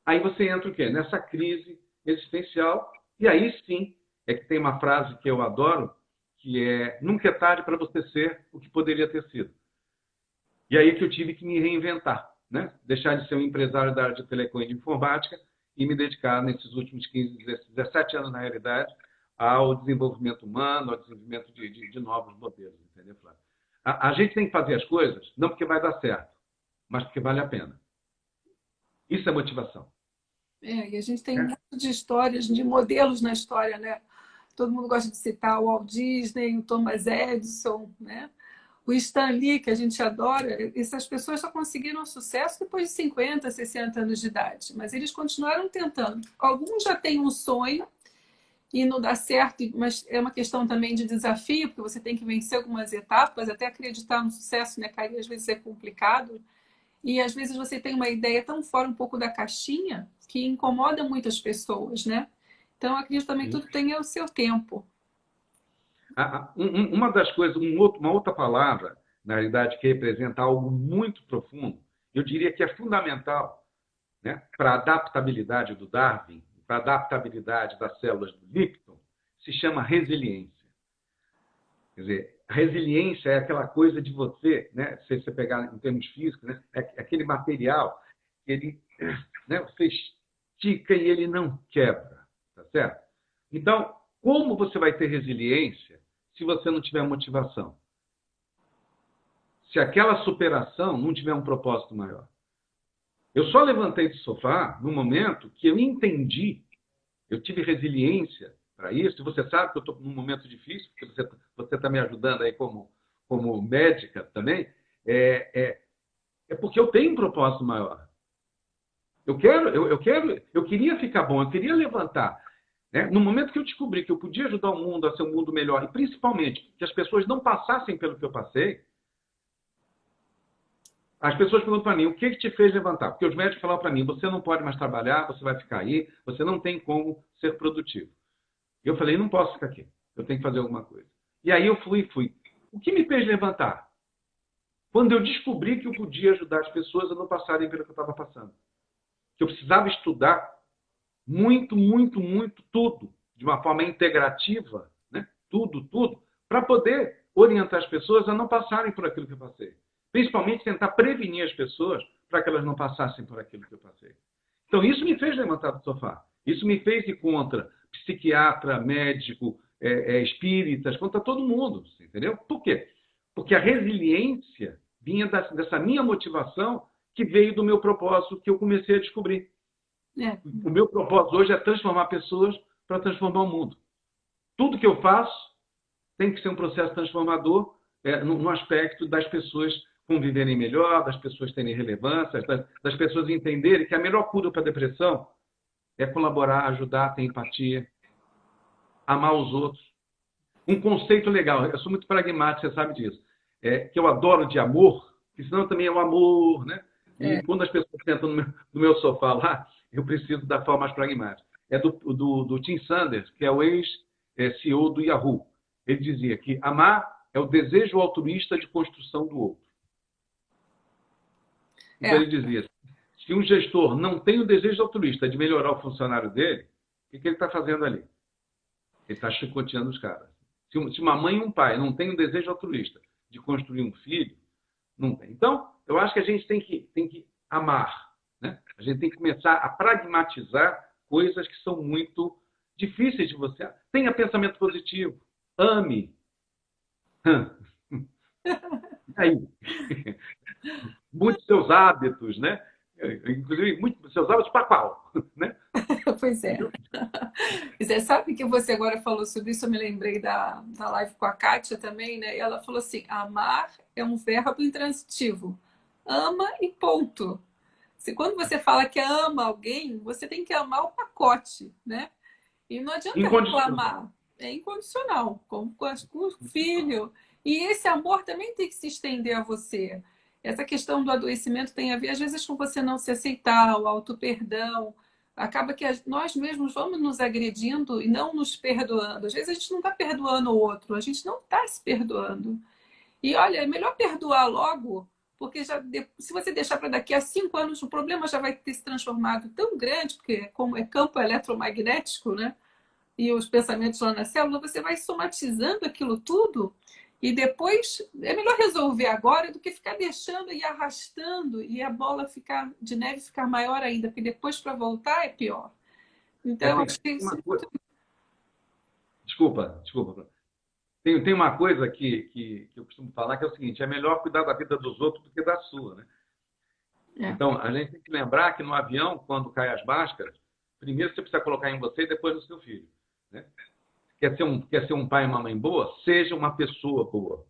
Aí você entra o quê? Nessa crise existencial. E aí sim é que tem uma frase que eu adoro, que é nunca é tarde para você ser o que poderia ter sido. E aí que eu tive que me reinventar, né? Deixar de ser um empresário da área de telecom e de informática e me dedicar nesses últimos 15, 17 anos, na realidade, ao desenvolvimento humano, ao desenvolvimento de novos modelos, entendeu, Flávio? A gente tem que fazer as coisas não porque vai dar certo, mas porque vale a pena. Isso é motivação. E a gente tem muito de histórias, de modelos na história, né? Todo mundo gosta de citar o Walt Disney, o Thomas Edison, né? O Stan Lee, que a gente adora. Essas pessoas só conseguiram sucesso depois de 50, 60 anos de idade, mas eles continuaram tentando. Alguns já têm um sonho e não dá certo, mas é uma questão também de desafio, porque você tem que vencer algumas etapas, até acreditar no sucesso, né, Kari? Às vezes é complicado. E às vezes você tem uma ideia tão fora um pouco da caixinha que incomoda muitas pessoas, né? Então, eu acredito também que tudo tem o seu tempo. Uma das coisas, uma outra palavra, na realidade, que representa algo muito profundo, eu diria que é fundamental, né, para a adaptabilidade do Darwin, para a adaptabilidade das células do Lipton, se chama resiliência. Quer dizer, resiliência é aquela coisa de você, né, se você pegar em termos físicos, né, é aquele material que ele, né, você estica e ele não quebra, tá certo? Então, como você vai ter resiliência se você não tiver motivação? Se aquela superação não tiver um propósito maior. Eu só levantei do sofá no momento que eu entendi, eu tive resiliência para isso, e você sabe que eu estou num momento difícil, porque você está me ajudando aí como médica também, é porque eu tenho um propósito maior. Eu queria ficar bom, eu queria levantar. Né? No momento que eu descobri que eu podia ajudar o mundo a ser um mundo melhor, e principalmente que as pessoas não passassem pelo que eu passei, as pessoas perguntam para mim, o que te fez levantar? Porque os médicos falaram para mim, você não pode mais trabalhar, você vai ficar aí, você não tem como ser produtivo. E eu falei, não posso ficar aqui, eu tenho que fazer alguma coisa. E aí eu fui. O que me fez levantar? quando eu descobri que eu podia ajudar as pessoas a não passarem pelo que eu estava passando. Que eu precisava estudar muito, muito, muito, tudo, de uma forma integrativa, né? Tudo, para poder orientar as pessoas a não passarem por aquilo que eu passei. Principalmente tentar prevenir as pessoas para que elas não passassem por aquilo que eu passei. Então, isso me fez levantar do sofá. Isso me fez ir contra psiquiatra, médico, espíritas, contra todo mundo, entendeu? Por quê? Porque a resiliência vinha dessa minha motivação que veio do meu propósito que eu comecei a descobrir. O meu propósito hoje é transformar pessoas para transformar o mundo. Tudo que eu faço tem que ser um processo transformador no aspecto das pessoas conviverem melhor, das pessoas terem relevância, das pessoas entenderem que a melhor cura para a depressão é colaborar, ajudar, ter empatia, amar os outros. Um conceito legal, eu sou muito pragmático, você sabe disso, que eu adoro de amor, que senão também é o amor, né? E quando as pessoas sentam no meu sofá lá, eu preciso da forma mais pragmática. É do Tim Sanders, que é o ex-CEO do Yahoo. Ele dizia que amar é o desejo altruísta de construção do outro. Então ele dizia, se um gestor não tem o desejo altruísta de melhorar o funcionário dele, o que ele está fazendo ali? Ele está chicoteando os caras. Se uma mãe e um pai não têm o desejo altruísta de construir um filho, não tem. Então, eu acho que a gente tem que amar, né? A gente tem que começar a pragmatizar coisas que são muito difíceis de você. Tenha pensamento positivo. Ame. Aí. Muitos seus hábitos, né? Inclusive, muitos seus hábitos para qual? Né? Pois é. Você sabe que você agora falou sobre isso, eu me lembrei da live com a Kátia também, né? E ela falou assim, amar é um verbo intransitivo. Ama e ponto. Quando você fala que ama alguém, você tem que amar o pacote, né? E não adianta reclamar. É incondicional, como com o filho. E esse amor também tem que se estender a você. Essa questão do adoecimento tem a ver, às vezes, com você não se aceitar, o auto-perdão. Acaba que nós mesmos vamos nos agredindo e não nos perdoando. Às vezes a gente não está perdoando o outro, a gente não está se perdoando. E olha, é melhor perdoar logo, porque se você deixar para daqui a 5 anos, o problema já vai ter se transformado tão grande, porque como é campo eletromagnético, né? E os pensamentos lá na célula, você vai somatizando aquilo tudo e depois é melhor resolver agora do que ficar deixando e arrastando e a bola de neve ficar maior ainda, porque depois para voltar é pior. Então, acho que isso... Desculpa. Tem uma coisa que eu costumo falar que é o seguinte, é melhor cuidar da vida dos outros do que da sua, né? Então, a gente tem que lembrar que no avião, quando cai as máscaras, primeiro você precisa colocar em você e depois no seu filho. Né? Quer ser um pai e uma mãe boa? Seja uma pessoa boa.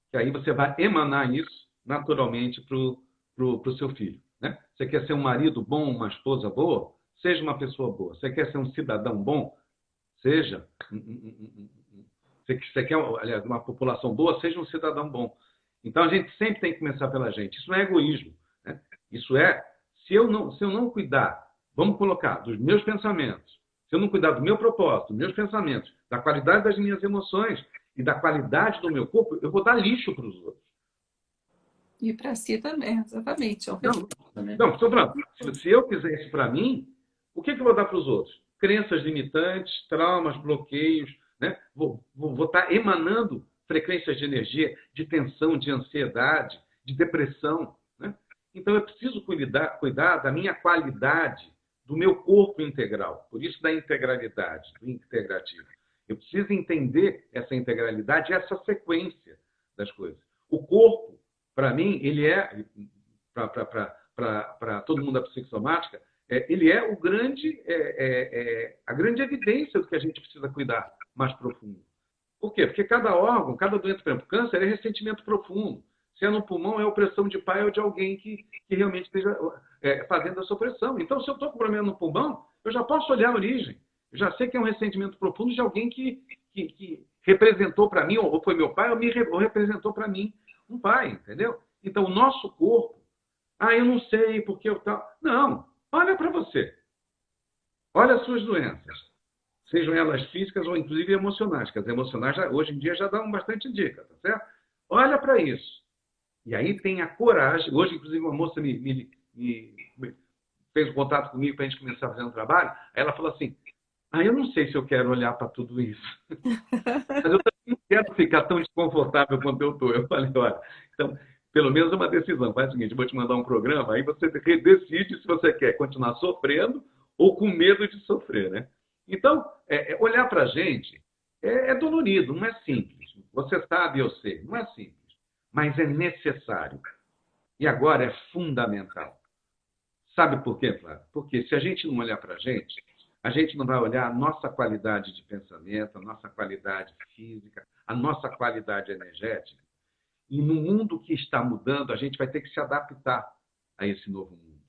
Que aí você vai emanar isso naturalmente para o seu filho. Né? Você quer ser um marido bom, uma esposa boa? Seja uma pessoa boa. Você quer ser um cidadão bom? Seja. Você quer, aliás, uma população boa? Seja um cidadão bom. Então a gente sempre tem que começar pela gente. Isso não é egoísmo. Né? Isso é, se eu não cuidar, vamos colocar, dos meus pensamentos, se eu não cuidar do meu propósito, dos meus pensamentos, da qualidade das minhas emoções e da qualidade do meu corpo, eu vou dar lixo para os outros. E para si também, exatamente. Se eu fizer isso para mim, o que eu vou dar para os outros? Crenças limitantes, traumas, bloqueios, né? Vou estar emanando frequências de energia, de tensão, de ansiedade, de depressão. Né? Então, eu preciso cuidar da minha qualidade, do meu corpo integral. Por isso, da integralidade, do integrativo. Eu preciso entender essa integralidade e essa sequência das coisas. O corpo, para mim, ele é, para todo mundo da psicossomática, ele é a grande evidência do que a gente precisa cuidar mais profundo. Por quê? Porque cada órgão, cada doença, por exemplo, câncer é ressentimento profundo. Se é no pulmão, é opressão de pai ou de alguém que realmente esteja fazendo essa opressão. Então, se eu estou com problema no pulmão, eu já posso olhar a origem. Eu já sei que é um ressentimento profundo de alguém que representou para mim, ou foi meu pai, ou representou para mim um pai, entendeu? Então, o nosso corpo, eu não sei porque eu tal. Não, olha para você. Olha as suas doenças. Sejam elas físicas ou inclusive emocionais, que as emocionais hoje em dia já dão bastante dica, tá certo? Olha para isso. E aí tem a coragem. Hoje, inclusive, uma moça me fez um contato comigo para a gente começar a fazer um trabalho. Aí ela falou assim, eu não sei se eu quero olhar para tudo isso. Mas eu também não quero ficar tão desconfortável quanto eu estou. Eu falei, olha, então, pelo menos é uma decisão. Faz o seguinte, eu vou te mandar um programa, aí você decide se você quer continuar sofrendo ou com medo de sofrer, né? Então, olhar para a gente é dolorido, não é simples. Você sabe, eu sei, não é simples. Mas é necessário. E agora é fundamental. Sabe por quê, Flávio? Porque se a gente não olhar para a gente não vai olhar a nossa qualidade de pensamento, a nossa qualidade física, a nossa qualidade energética. E no mundo que está mudando, a gente vai ter que se adaptar a esse novo mundo.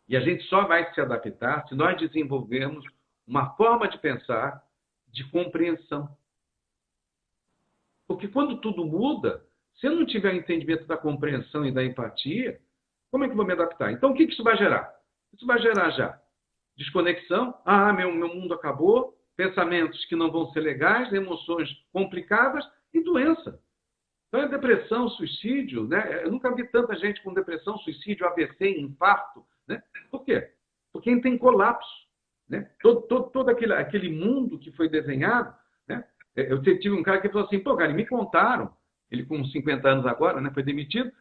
E a gente só vai se adaptar se nós desenvolvermos uma forma de pensar de compreensão. Porque quando tudo muda, se eu não tiver o entendimento da compreensão e da empatia, como é que eu vou me adaptar? Então, o que isso vai gerar? Isso vai gerar já desconexão. Meu mundo acabou. Pensamentos que não vão ser legais, emoções complicadas e doença. Então, é depressão, suicídio, né? Eu nunca vi tanta gente com depressão, suicídio, AVC, infarto, né? Por quê? Porque tem colapso, né? Todo aquele mundo que foi desenhado, né? Eu tive um cara que falou assim, cara, me contaram, ele com 50 anos agora, né? Foi demitido,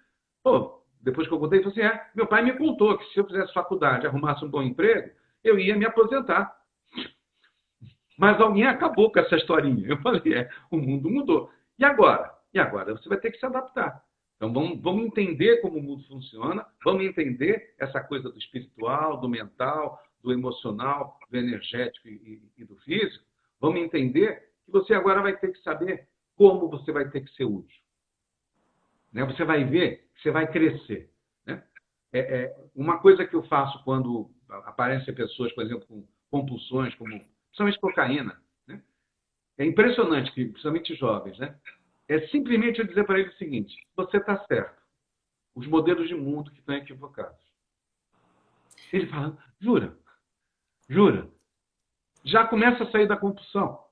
depois que eu contei, ele falou assim, meu pai me contou que se eu fizesse faculdade, arrumasse um bom emprego, eu ia me aposentar. Mas alguém acabou com essa historinha. Eu falei, o mundo mudou. E agora? E agora você vai ter que se adaptar. Então vamos entender como o mundo funciona, vamos entender essa coisa do espiritual, do mental, do emocional, do energético e do físico. Vamos entender que você agora vai ter que saber como você vai ter que ser útil. Né? Você vai ver que você vai crescer. Né? Uma coisa que eu faço quando aparecem pessoas, por exemplo, com compulsões, como principalmente cocaína, né? É impressionante que, principalmente jovens, né? É simplesmente eu dizer para eles o seguinte, você está certo. Os modelos de mundo que estão equivocados. Ele fala, jura? Jura? Já começa a sair da compulsão.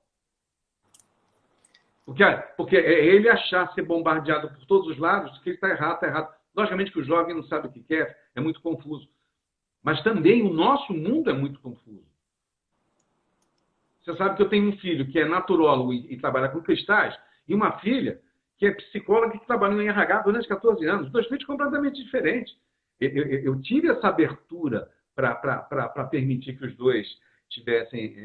Porque é ele achar, ser bombardeado por todos os lados, que ele está errado, está errado. Logicamente que o jovem não sabe o que quer, é muito confuso. Mas também o nosso mundo é muito confuso. Você sabe que eu tenho um filho que é naturólogo e trabalha com cristais, e uma filha que é psicóloga que trabalha em RH durante 14 anos. Dois filhos completamente diferentes. Eu tive essa abertura para permitir que os dois tivessem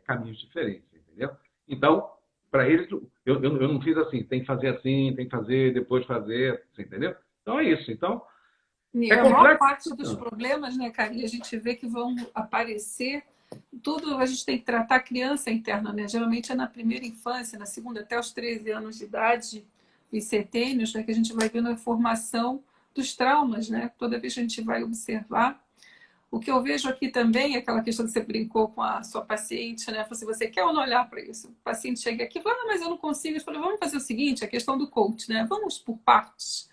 caminhos diferentes, entendeu? Então, para eles, eu não fiz assim, tem que fazer assim, tem que fazer, depois fazer, você entendeu? Então é isso. Então, e a maior parte dos problemas, né, Cari, a gente vê que vão aparecer. Tudo a gente tem que tratar a criança interna, né? Geralmente é na primeira infância, na segunda até os 13 anos de idade, os setênios, né, que a gente vai vendo a formação dos traumas, né? Toda vez que a gente vai observar. O que eu vejo aqui também é aquela questão que você brincou com a sua paciente, né? Falou assim, você quer ou não olhar para isso? O paciente chega aqui e fala, mas eu não consigo. Eu falei, vamos fazer o seguinte, a questão do coach, né? Vamos por partes.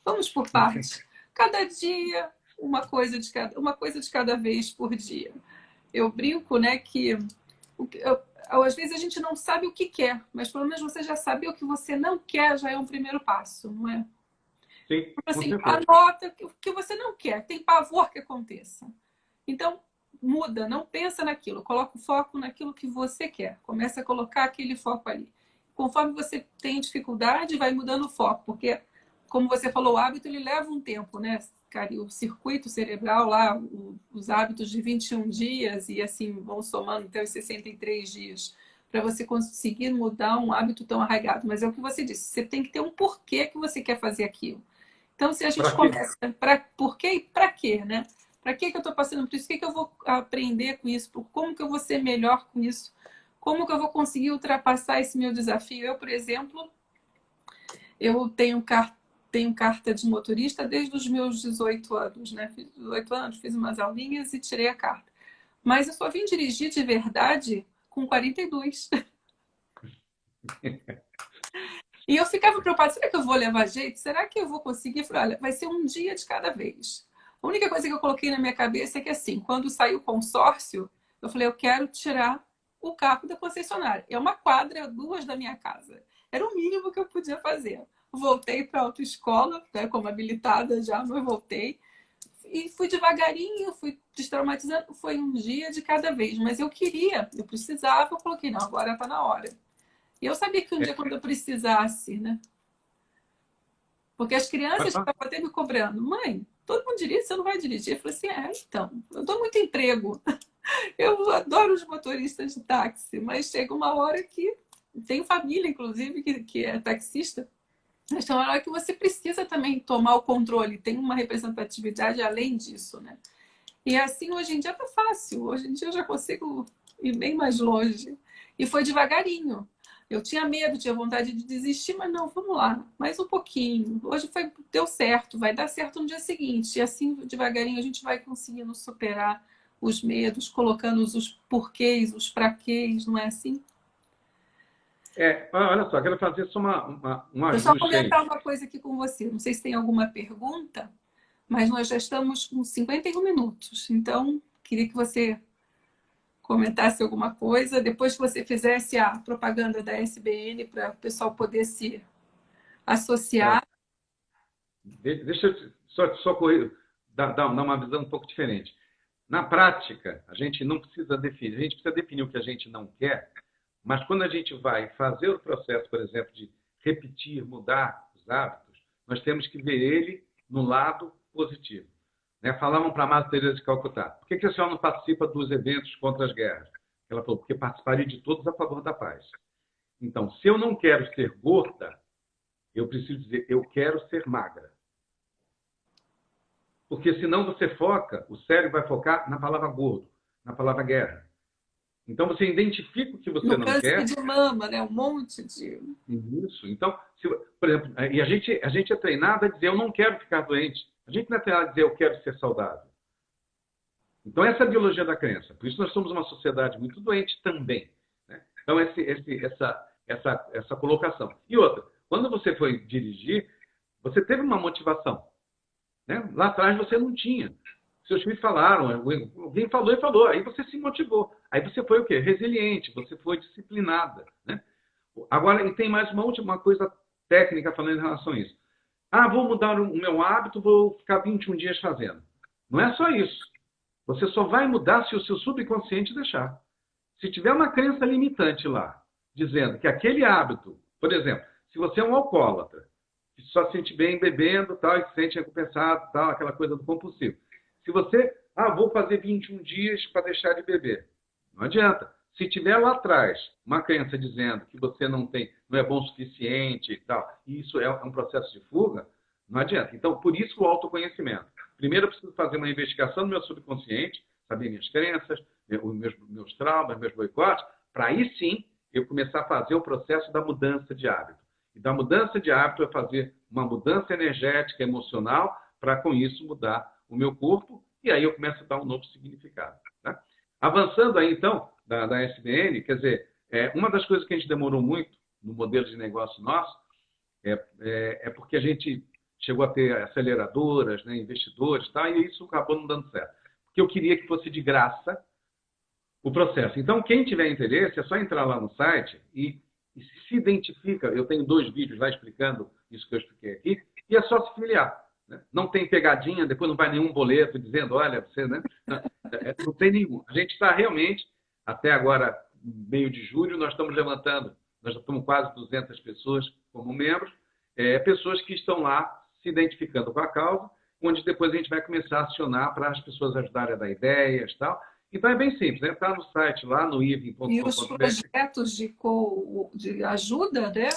Vamos por partes. Cada dia, uma coisa de cada vez por dia. Eu brinco, né, que às vezes a gente não sabe o que quer, mas pelo menos você já sabe o que você não quer, já é um primeiro passo, não é? Sim, assim, anota o que você não quer, tem pavor que aconteça. Então, muda, não pensa naquilo, coloca o foco naquilo que você quer. Começa a colocar aquele foco ali. Conforme você tem dificuldade, vai mudando o foco, porque, como você falou, o hábito ele leva um tempo, né? O circuito cerebral lá, os hábitos de 21 dias e assim vão somando até os 63 dias para você conseguir mudar um hábito tão arraigado. Mas é o que você disse, você tem que ter um porquê que você quer fazer aquilo. Então, se a gente começa, por quê e para quê, né? Para que eu estou passando por isso? O que eu vou aprender com isso? Como que eu vou ser melhor com isso? Como que eu vou conseguir ultrapassar esse meu desafio? Eu, por exemplo, eu tenho carta de motorista desde os meus 18 anos, né? Fiz 18 anos, fiz umas aulinhas e tirei a carta. Mas eu só vim dirigir de verdade com 42. E eu ficava preocupada, será que eu vou levar jeito? Será que eu vou conseguir? Eu falei, olha, vai ser um dia de cada vez. A única coisa que eu coloquei na minha cabeça é que assim, quando saiu o consórcio, eu falei, eu quero tirar o carro da concessionária. É uma quadra, 2 da minha casa. Era o mínimo que eu podia fazer. voltei para a autoescola, né, como habilitada já, mas voltei. E fui devagarinho, fui destraumatizando, foi um dia de cada vez. Mas eu queria, eu precisava, eu coloquei, não, agora está na hora. E eu sabia que um dia, quando eu precisasse, né? Porque as crianças estavam até me cobrando, mãe, todo mundo dirige, você não vai dirigir? Eu falei assim, então, eu dou muito emprego. Eu adoro os motoristas de táxi, mas chega uma hora que tenho família, inclusive, que é taxista. Mas tem uma hora que você precisa também tomar o controle, tem uma representatividade além disso, né? E assim, hoje em dia tá fácil. Hoje em dia eu já consigo ir bem mais longe. E foi devagarinho. Eu tinha medo, tinha vontade de desistir, mas não, vamos lá, mais um pouquinho. Hoje foi, deu certo, vai dar certo no dia seguinte. E assim, devagarinho, a gente vai conseguindo superar os medos, colocando os porquês, os praquês, não é assim? Olha só, quero fazer só um Eu só ajuste aí. comentar uma coisa aqui com você. Não sei se tem alguma pergunta, mas nós já estamos com 51 minutos. Então, queria que você comentasse alguma coisa, depois que você fizesse a propaganda da SBN para o pessoal poder se Tá. associar. Deixa eu só dar uma visão um pouco diferente. Na prática, a gente não precisa definir, a gente precisa definir o que a gente não quer, mas quando a gente vai fazer o processo, por exemplo, de repetir, mudar os hábitos, nós temos que ver ele no lado positivo. Né? Falavam para a Madre Teresa de Calcutá, por que a senhora não participa dos eventos contra as guerras? Ela falou, porque participaria de todos a favor da paz. Então, se eu não quero ser gorda, eu preciso dizer, eu quero ser magra. Porque senão você foca, o cérebro vai focar na palavra gordo, na palavra guerra. Então você identifica o que você No não câncer quer. de mama, né? Um monte de. Isso. Então, por exemplo, e a gente é treinado a dizer eu não quero ficar doente. A gente não é treinado a dizer eu quero ser saudável. Então essa é a biologia da crença. Por isso nós somos uma sociedade muito doente também. Né? Então essa colocação. E outra, quando você foi dirigir, você teve uma motivação. Né? Lá atrás você não tinha. Seus filhos falaram, alguém falou e falou, aí você se motivou. Aí você foi o quê? Resiliente, você foi disciplinada. Né? Agora, e tem mais uma última coisa técnica falando em relação a isso. Vou mudar o meu hábito, vou ficar 21 dias fazendo. Não é só isso. Você só vai mudar se o seu subconsciente deixar. Se tiver uma crença limitante lá, dizendo que aquele hábito, por exemplo, se você é um alcoólatra, que só se sente bem bebendo, tal, e se sente recompensado, tal, aquela coisa do compulsivo. Se você, vou fazer 21 dias para deixar de beber. Não adianta. Se tiver lá atrás uma crença dizendo que você não é bom o suficiente e tal, e isso é um processo de fuga, não adianta. Então, por isso o autoconhecimento. Primeiro eu preciso fazer uma investigação no meu subconsciente, saber minhas crenças, meus traumas, meus boicotes, para aí sim eu começar a fazer o processo da mudança de hábito. E da mudança de hábito é fazer uma mudança energética, emocional, para com isso mudar o meu corpo, e aí eu começo a dar um novo significado. Tá? Avançando aí, então, da SBN, quer dizer, uma das coisas que a gente demorou muito no modelo de negócio nosso é porque a gente chegou a ter aceleradoras, né, investidores, tá? E isso acabou não dando certo. Porque eu queria que fosse de graça o processo. Então, quem tiver interesse, é só entrar lá no site e se identifica. Eu tenho 2 vídeos lá explicando isso que eu expliquei aqui, e é só se filiar. Né? Não tem pegadinha, depois não vai nenhum boleto dizendo, olha, você, né? Não tem nenhum. A gente está realmente, até agora, meio de julho, nós estamos levantando, nós já estamos quase 200 pessoas como membros, pessoas que estão lá se identificando com a causa, onde depois a gente vai começar a acionar para as pessoas ajudarem a dar ideias e tal. Então é bem simples, né? Está no site lá no ivim.com.br. E os projetos de ajuda, né?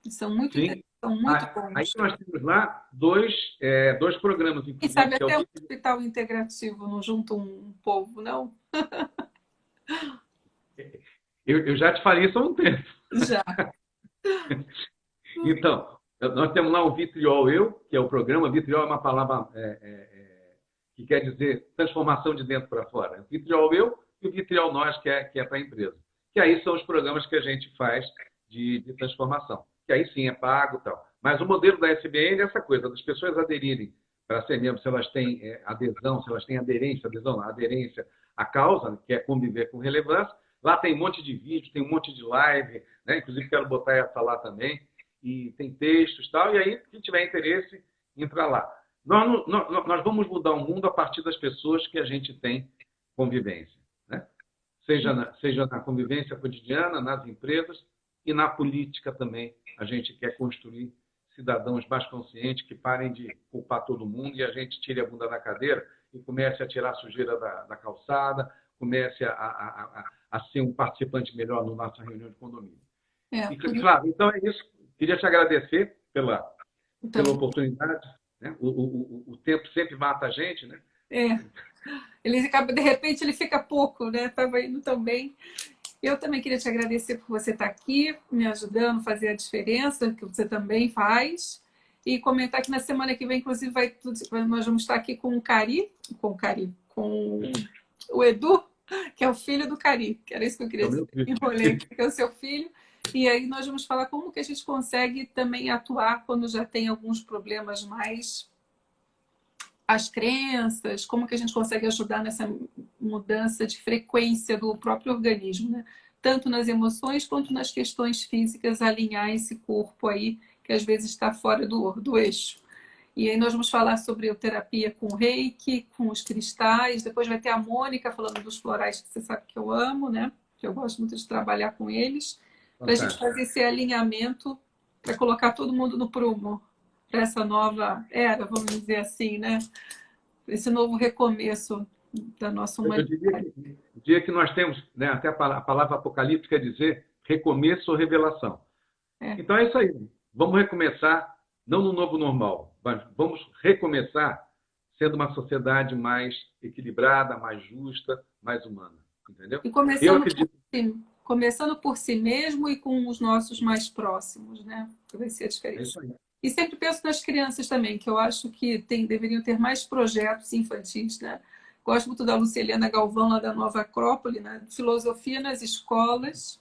São muito Sim. são muito Aí bons. nós temos lá dois programas, Quem inclusive, sabe que é até o um hospital integrativo não junta um povo, não? eu já te falei isso há um tempo. Já. Então, nós temos lá o Vitriol Eu, que é o programa. Vitriol é uma palavra que quer dizer transformação de dentro para fora. O Vitriol Eu e o Vitriol Nós, que é para a empresa. Que aí são os programas que a gente faz de transformação. Que aí sim é pago e tal. Mas o modelo da SBN é essa coisa, das pessoas aderirem para ser membro, se elas têm adesão, se elas têm aderência à causa, que é conviver com relevância. Lá tem um monte de vídeo, tem um monte de live, né? Inclusive quero botar essa lá também. e tem textos e tal, e aí, quem tiver interesse, entra lá. Nós vamos mudar o mundo a partir das pessoas que a gente tem convivência, né? Seja na convivência cotidiana, nas empresas e na política também. A gente quer construir cidadãos mais conscientes que parem de culpar todo mundo e a gente tire a bunda da cadeira e comece a tirar a sujeira da calçada, comece a ser um participante melhor na nossa reunião de condomínio. Claro, então é isso. Queria te agradecer pela oportunidade. Né? O tempo sempre mata a gente, né? Ele acaba, de repente ele fica pouco, né? Estava indo tão bem. Eu também queria te agradecer por você estar aqui, me ajudando a fazer a diferença, que você também faz. E comentar que na semana que vem, inclusive, nós vamos estar aqui com com o Edu, que é o filho do Cari, que era isso que eu queria dizer. Enrolei, que é o seu filho. E aí nós vamos falar como que a gente consegue também atuar quando já tem alguns problemas mais as crenças, como que a gente consegue ajudar nessa mudança de frequência do próprio organismo, né? Tanto nas emoções quanto nas questões físicas, alinhar esse corpo aí, que às vezes está fora do eixo. E aí nós vamos falar sobre a terapia com reiki, com os cristais, depois vai ter a Mônica falando dos florais, que você sabe que eu amo, né? Que eu gosto muito de trabalhar com eles, para a gente fazer esse alinhamento, para colocar todo mundo no prumo, para essa nova era, vamos dizer assim, né? Esse novo recomeço da nossa humanidade. Eu diria que nós temos, né, até a palavra apocalipse quer dizer recomeço ou revelação. Então é isso aí. Vamos recomeçar, não no novo normal, mas vamos recomeçar sendo uma sociedade mais equilibrada, mais justa, mais humana. Entendeu? E começando por si mesmo e com os nossos mais próximos, né? Que vai ser a diferença. É isso aí. E sempre penso nas crianças também, que eu acho que deveriam ter mais projetos infantis, né? Gosto muito da Luceliana Galvão, lá da Nova Acrópole, né? Filosofia nas escolas,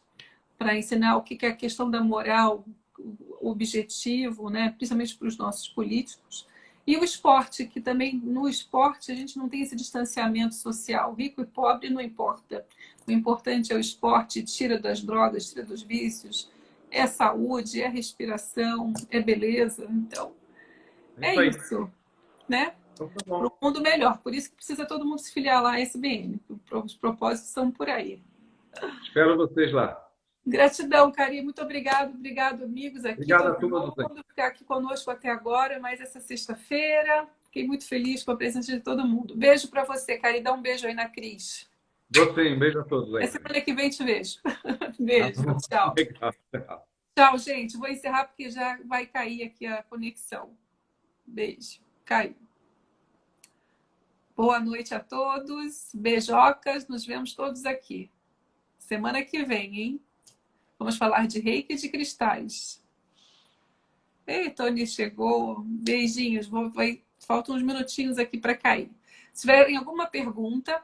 para ensinar o que é a questão da moral, o objetivo, né? Principalmente para os nossos políticos. E o esporte, que também no esporte a gente não tem esse distanciamento social. Rico e pobre não importa. O importante é o esporte, tira das drogas, tira dos vícios. É saúde, é respiração, é beleza. Então, é isso, né? Para um mundo melhor. Por isso que precisa todo mundo se filiar lá à SBN. Os propósitos são por aí. Espero vocês lá. Gratidão, Cari. Muito obrigado. Obrigado, amigos. Obrigado a todos. Por ficar aqui conosco até agora, mais essa sexta-feira. Fiquei muito feliz com a presença de todo mundo. Beijo para você, Cari. Dá um beijo aí na Cris. Você, um beijo a todos aí. Semana que vem te vejo. Beijo, tchau. Legal. Tchau, gente. Vou encerrar porque já vai cair aqui a conexão. Beijo. Caiu. Boa noite a todos. Beijocas. Nos vemos todos aqui. Semana que vem, hein? Vamos falar de reiki e de cristais. Ei, Tony chegou. Beijinhos. Faltam uns minutinhos aqui para cair. Se tiverem alguma pergunta,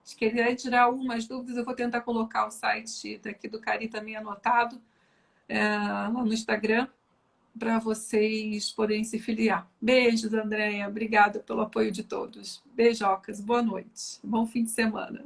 se quiserem tirar algumas dúvidas, eu vou tentar colocar o site daqui do Cari também anotado lá no Instagram, para vocês poderem se filiar. Beijos, Andréia. Obrigada pelo apoio de todos. Beijocas. Boa noite. Bom fim de semana.